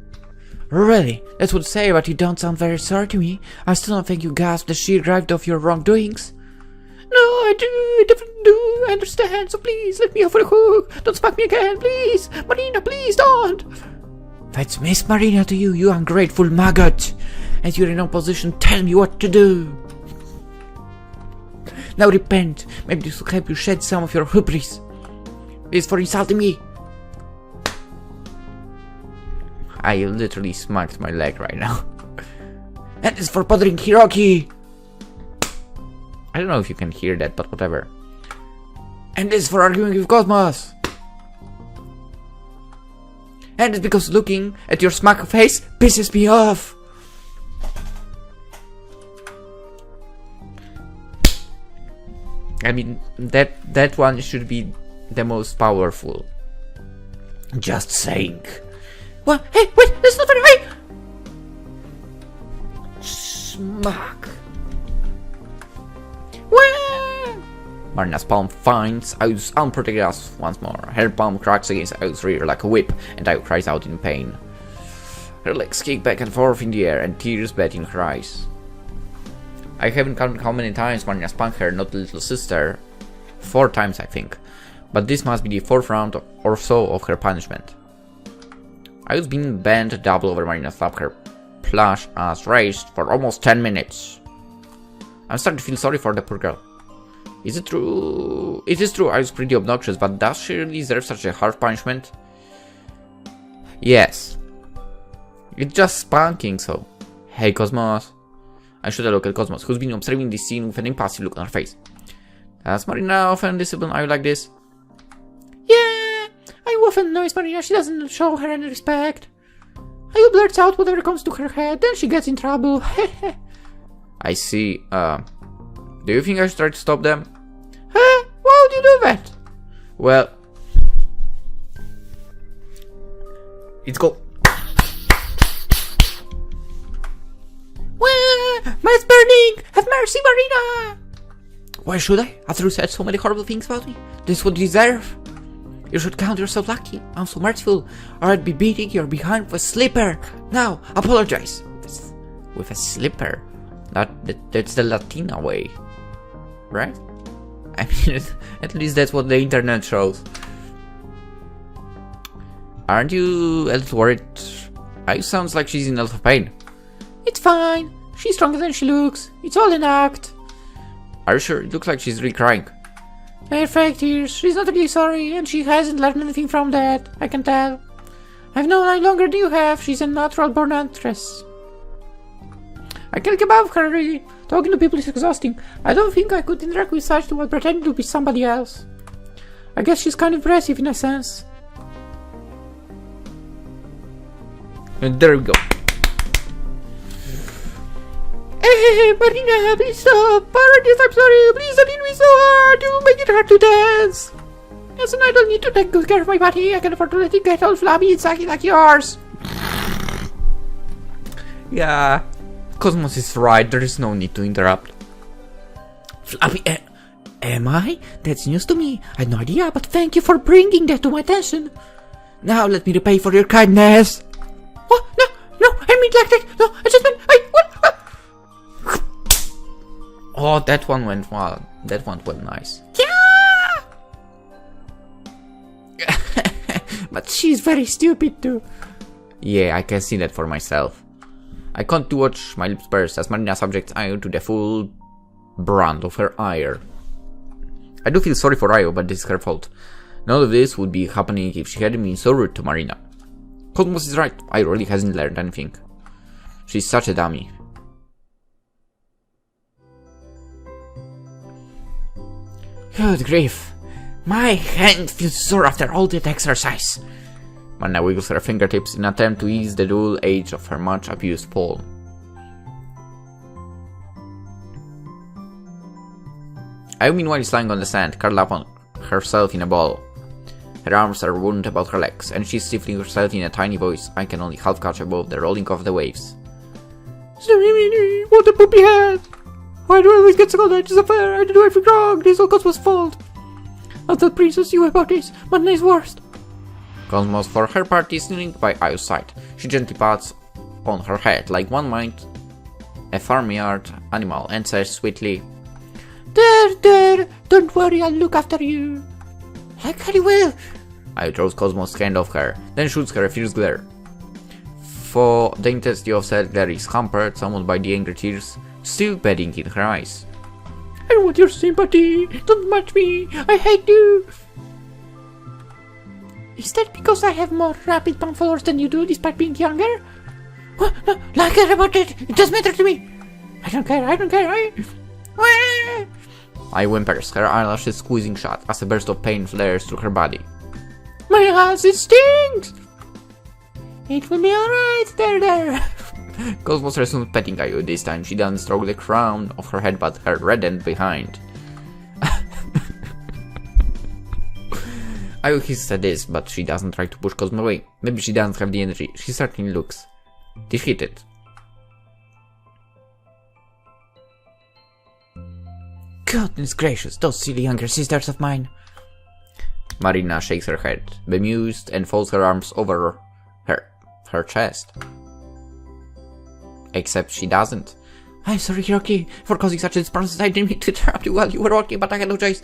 Really? That's what to say, but you don't sound very sorry to me. I still don't think you gasped the sheer gravity of your wrongdoings. No, I do. I definitely do. I understand. So please, let me off for the hook. Don't smack me again, please. Marina, please don't. That's Miss Marina to you, you ungrateful maggot. And you're in no position to tell me what to do. Now repent. Maybe this will help you shed some of your hubris. This for insulting me. I literally smacked my leg right now. And this for bothering Hiroki. I don't know if you can hear that, but whatever. And this for arguing with Cosmos. And it's because looking at your smack face pisses me off. I mean, that one should be the most powerful. Just saying. What? Hey, wait, that's not very high! Smack. Wah! Marina's palm finds Ayu's unprotected ass once more. Her palm cracks against Ayu's rear like a whip, and Ayu cries out in pain. Her legs kick back and forth in the air, and tears bat in her eyes. I haven't counted how many times Marina spanked her not little sister. 4 times, I think. But this must be the 4th round or so of her punishment. Ayu's been bent double over Marina's lap, her plush ass raised for almost 10 minutes. I'm starting to feel sorry for the poor girl. Is it true? It is true Ayu's pretty obnoxious, but does she really deserve such a harsh punishment? Yes. It's just spanking, so... Hey, Cosmos. I should have looked at Cosmos, who's been observing this scene with an impassive look on her face. Does Marina often discipline Ayu like this? Yeah, Ayu often annoys Marina. She doesn't show her any respect. Ayu blurts out whatever comes to her head, then she gets in trouble. I see. Do you think I should try to stop them? Huh? Why would you do that? Well... It's go... Mine's burning! Have mercy, Marina! Why should I? After you said so many horrible things about me? This is what you deserve. You should count yourself lucky. I'm so merciful, or I'd be beating your behind with a slipper. Now, apologize. With a slipper? That's the Latina way. Right? I mean, at least that's what the internet shows. Aren't you a little worried? Ayu sounds like she's in a lot of pain. It's fine. She's stronger than she looks. It's all an act. Are you sure? It looks like she's really crying. They're fake tears. She's not really sorry, and she hasn't learned anything from that. I can tell. I've known her longer than you have. She's a natural-born actress. I can't get above her, really. Talking to people is exhausting. I don't think I could interact with such while pretending to be somebody else. I guess she's kind of impressive in a sense. And there we go. Hey, Marina, please stop. Paradise, I'm sorry. Please don't hit me so hard. You make it hard to dance. Yes, and I don't need to take good care of my body. I can afford to let it get all flabby and saggy like yours. Yeah, Cosmos is right, there is no need to interrupt. Flabby, am I? That's news to me. I had no idea, but thank you for bringing that to my attention. Now let me repay for your kindness. Oh, no, I mean like that. No, I just meant, Oh, that one went well. That one went nice. Yeah! But she's very stupid too. Yeah, I can see that for myself. I can't watch my lips burst as Marina subjects Ayo to the full brunt of her ire. I do feel sorry for Ayo, but this is her fault. None of this would be happening if she hadn't been so rude to Marina. Cosmos is right, Ayo really hasn't learned anything. She's such a dummy. Good grief. My hand feels sore after all that exercise. Marina wiggles her fingertips in an attempt to ease the dull edge of her much abused palm. Ayo meanwhile is lying on the sand, curled up on herself in a ball. Her arms are wound about her legs, and she's stifling herself in a tiny voice I can only half catch above the rolling of the waves. What a poopy head! Why do I always get so called out? It's affair. I didn't do everything wrong. This all Cosmos' fault. I'll tell Princess you about this. Marina is worst. Cosmos, for her part, is kneeling by Ayo's side. She gently pats on her head like one might a farmyard animal and says sweetly, There, don't worry, I'll look after you. Like I will. Ayo throws Cosmos' hand off her, then shoots her a fierce glare. For the intensity of said glare is hampered somewhat by the angry tears still bedding in her eyes. I want your sympathy. Don't match me. I hate you. Is that because I have more rapid palm followers than you do, despite being younger? What? No, I care about it. It doesn't matter to me. I don't care. Ayo whimpers, her eyelashes squeezing shut as a burst of pain flares through her body. My ass, it stings. It will be alright. There. Cosmos resumes petting Ayo. This time she doesn't stroke the crown of her head but her reddened behind. Ayo hisses at this, but she doesn't try to push Cosmo away. Maybe she doesn't have the energy. She certainly looks defeated. Goodness gracious, those silly younger sisters of mine. Marina shakes her head, bemused, and folds her arms over her chest. Except she doesn't. I'm sorry, Hiroki, for causing such a disturbance. I didn't mean to interrupt you while you were working, but I had no choice.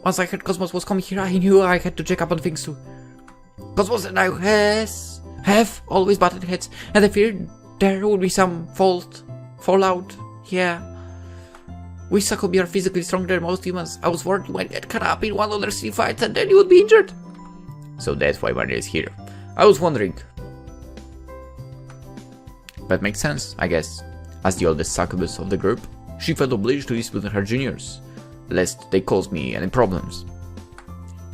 Once I heard Cosmos was coming here, I knew I had to check up on things too. Cosmos and I have always butted heads, and I feared there would be some fallout. Yeah. We Succubus are physically stronger than most humans. I was worried you might get caught up in one of their silly fights and then you would be injured. So that's why Marina is here. I was wondering. That makes sense, I guess. As the oldest succubus of the group, she felt obliged to discipline her juniors, lest they cause me any problems.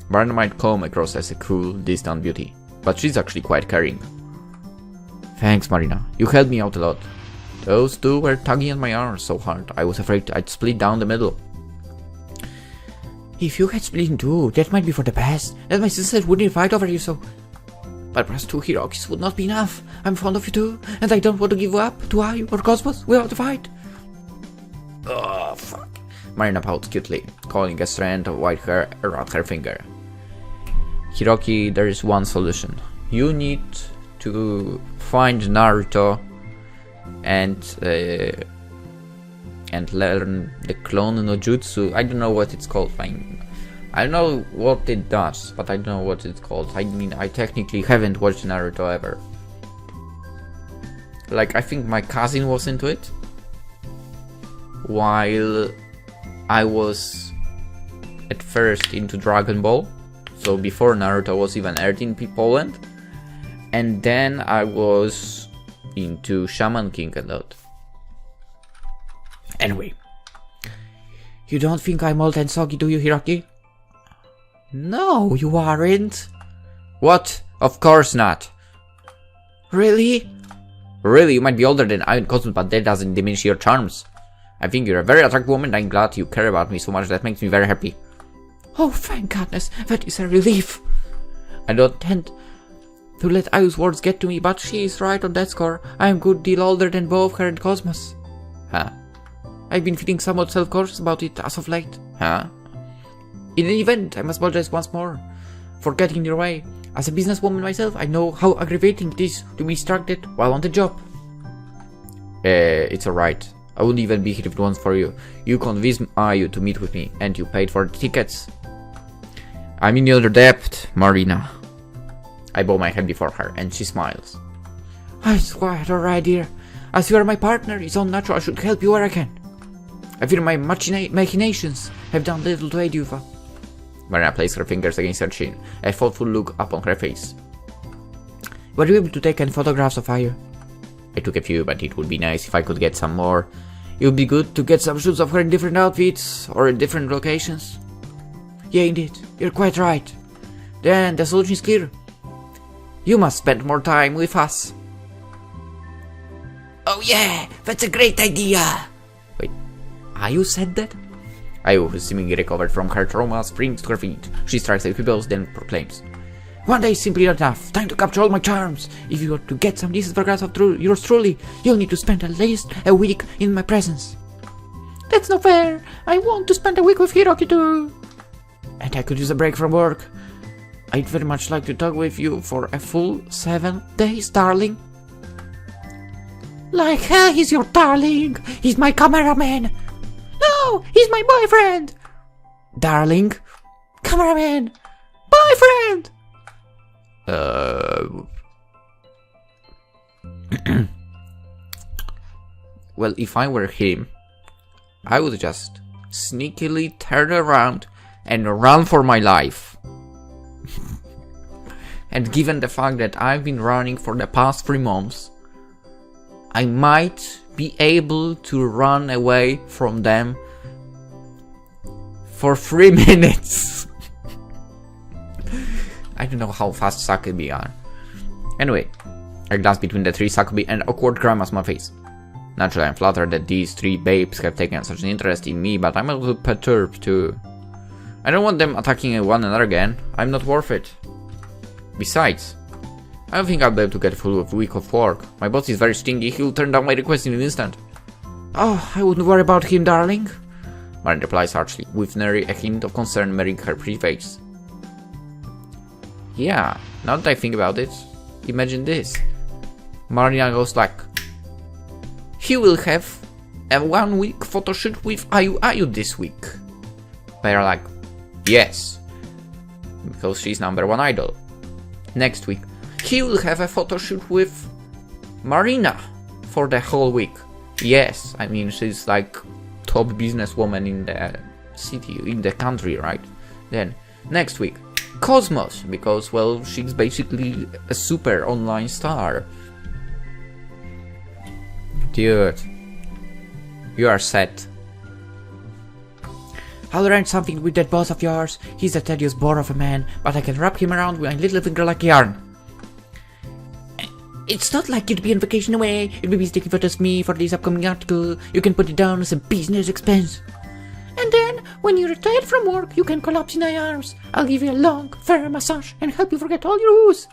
Marina might come across as a cool, distant beauty, but she's actually quite caring. Thanks, Marina. You helped me out a lot. Those two were tugging at my arms so hard, I was afraid I'd split down the middle. If you had split in two, that might be for the best. Then my sisters wouldn't fight over you so. But perhaps 2 Hirokis would not be enough. I'm fond of you too, and I don't want to give up to Ayo or Cosmos without a fight. Oh, fuck. Marina pouts cutely, coiling a strand of white hair around her finger. Hiroki, there is one solution. You need to find Naruto and learn the clone no jutsu. I don't know what it's called. I don't know what it does, but I don't know what it's called. I mean, I technically haven't watched Naruto ever. Like, I think my cousin was into it, while I was at first into Dragon Ball, so before Naruto was even aired in Poland, and then I was into Shaman King and that. Anyway, you don't think I'm old and soggy, do you, Hiroki? No, you aren't. What? Of course not. Really? Really, you might be older than I and Cosmos, but that doesn't diminish your charms. I think you're a very attractive woman. I'm glad you care about me so much. That makes me very happy. Oh, thank goodness. That is a relief. I don't tend to let Ayu's words get to me, but she is right on that score. I am a good deal older than both her and Cosmos. Huh? I've been feeling somewhat self-conscious about it as of late. Huh? In any event, I must apologize once more for getting in your way. As a businesswoman myself, I know how aggravating it is to be distracted while on the job. It's alright. I wouldn't even be here if it wasn't for you. You convinced Ayu to meet with me, and you paid for the tickets. I'm in your debt, Marina. I bow my head before her, and she smiles. It's quite alright, dear. As you are my partner, it's only natural I should help you where I can. I fear my machinations have done little to aid you. Marina placed her fingers against her chin, a thoughtful look upon her face. Were you able to take any photographs of Ayu? I took a few, but it would be nice if I could get some more. It would be good to get some shots of her in different outfits, or in different locations. Yeah, indeed. You're quite right. Then the solution is clear. You must spend more time with us. Oh yeah, that's a great idea. Wait, Ayu said that? Ayu, who seemingly recovered from her trauma, springs to her feet. She strikes a few blows, then proclaims. One day is simply not enough. Time to capture all my charms. If you want to get some decent photographs of yours truly, you'll need to spend at least a week in my presence. That's not fair. I want to spend a week with Hiroki too. And I could use a break from work. I'd very much like to talk with you for a full 7 days, darling. Like hell he's your darling. He's my cameraman. No, he's my boyfriend. Darling. Cameraman. Boyfriend. Well, if I were him, I would just sneakily turn around and run for my life. And given the fact that I've been running for the past 3 months, I might be able to run away from them for 3 minutes. I don't know how fast Succubus are. Anyway, I glance between the 3 Succubus and awkward grimace on my face. Naturally, I'm flattered that these 3 babes have taken such an interest in me, but I'm a little perturbed too. I don't want them attacking one another again. I'm not worth it. Besides, I don't think I'll be able to get a full week of work. My boss is very stingy. He'll turn down my request in an instant. Oh, I wouldn't worry about him, darling. Marin replies harshly, with nary a hint of concern marrying her pretty face. Yeah, now that I think about it, imagine this. Marina goes like, he will have a 1 week photo shoot with Ayu this week. They're like, yes, because she's #1 idol. Next week, he will have a photo shoot with Marina for the whole week. Yes, I mean, she's like top businesswoman in the city, in the country, right? Then, next week, Cosmos, because, well, she's basically a super online star. Dude, you are set. I'll arrange something with that boss of yours. He's a tedious bore of a man, but I can wrap him around with my little finger like yarn. It's not like you'd be on vacation away. You'll be taking photos of me for this upcoming article. You can put it down as a business expense. And then, when you're retired from work, you can collapse in my arms. I'll give you a long, fair massage and help you forget all your woes.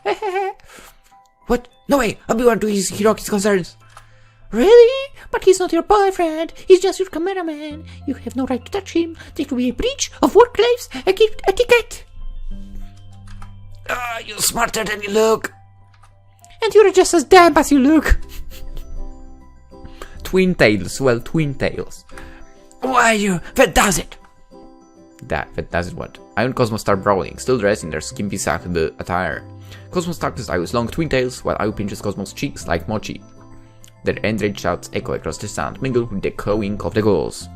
What? No way! I'll be one to his Hiroki's concerns. Really? But he's not your boyfriend. He's just your cameraman. You have no right to touch him. This will be a breach of work-life etiquette. You're smarter than you look. And you're just as damp as you look. Twin tails, well, twin tails. Why you? That does it. That does it what? I and Cosmos start brawling, still dressed in their skimpy Succubus attire. Cosmos touches Ayu's long twin tails, while Ayu pinches Cosmos' cheeks like mochi. Their enraged shouts echo across the sound, mingled with the cawing of the ghouls.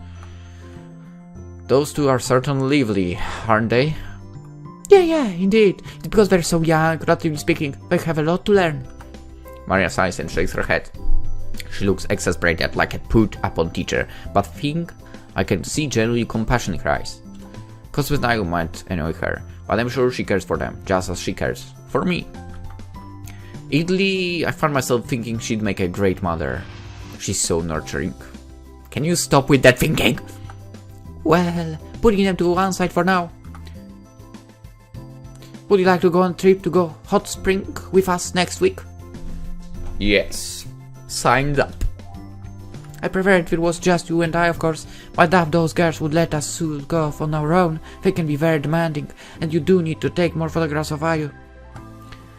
Those two are certainly lively, aren't they? Yeah, indeed. It's because they're so young, relatively speaking, they have a lot to learn. Maria sighs and shakes her head. She looks exasperated like a put-upon teacher, but I can see genuinely compassion in her eyes. Cosmos and Ayu might annoy her, but I'm sure she cares for them, just as she cares for me. Italy, I found myself thinking she'd make a great mother. She's so nurturing. Can you stop with that thinking? Well, putting them to one side for now. Would you like to go on a trip to go hot spring with us next week? Yes. Signed up. I prefer if it was just you and I, of course. I doubt those girls would let us go off on our own. They can be very demanding, and you do need to take more photographs of you.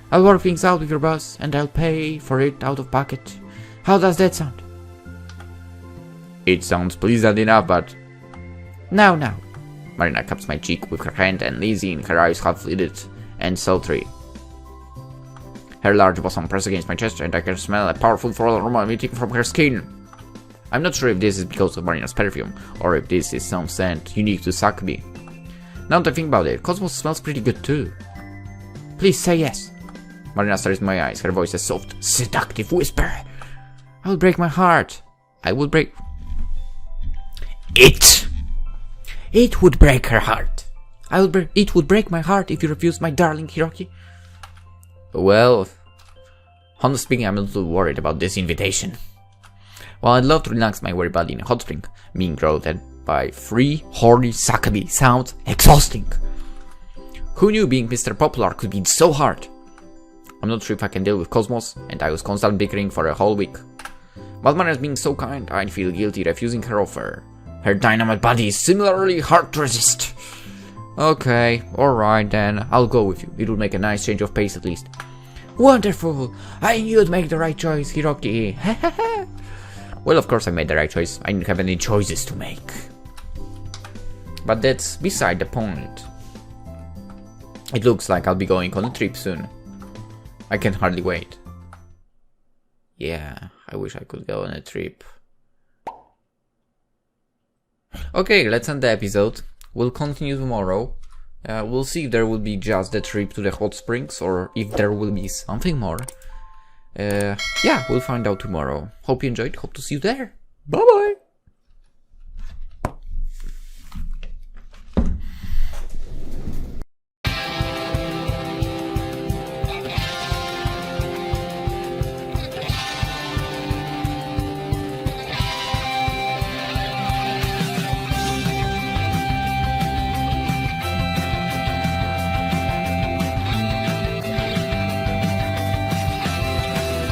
I'll work things out with your boss, and I'll pay for it out of pocket. How does that sound? It sounds pleasant enough, but... Now. Marina cups my cheek with her hand and Lizzie in her eyes half-lidded and sultry. Her large bosom pressed against my chest, and I can smell a powerful floral aroma emitting from her skin. I'm not sure if this is because of Marina's perfume, or if this is some scent unique to Succubus. Now that I think about it, Cosmos smells pretty good too. Please say yes. Marina stares in my eyes, her voice a soft, seductive whisper. I will break my heart. I will break... It would break her heart. It would break my heart if you refused my darling Hiroki. Well, honestly speaking, I'm a little worried about this invitation. While I'd love to relax my weary body in a hot spring, being growled by 3 horny Succubus sounds exhausting. Who knew being Mr. Popular could be so hard? I'm not sure if I can deal with Cosmos, and I was constantly bickering for a whole week. But Marina's being so kind, I'd feel guilty refusing her offer. Her dynamite body is similarly hard to resist. Okay, alright then, I'll go with you. It would make a nice change of pace at least. Wonderful! I knew you'd make the right choice, Hiroki. Well, of course I made the right choice. I didn't have any choices to make. But that's beside the point. It looks like I'll be going on a trip soon. I can hardly wait. Yeah, I wish I could go on a trip. Okay, let's end the episode. We'll continue tomorrow. We'll see if there will be just the trip to the hot springs or if there will be something more. Yeah, we'll find out tomorrow. Hope you enjoyed. Hope to see you there. Bye bye.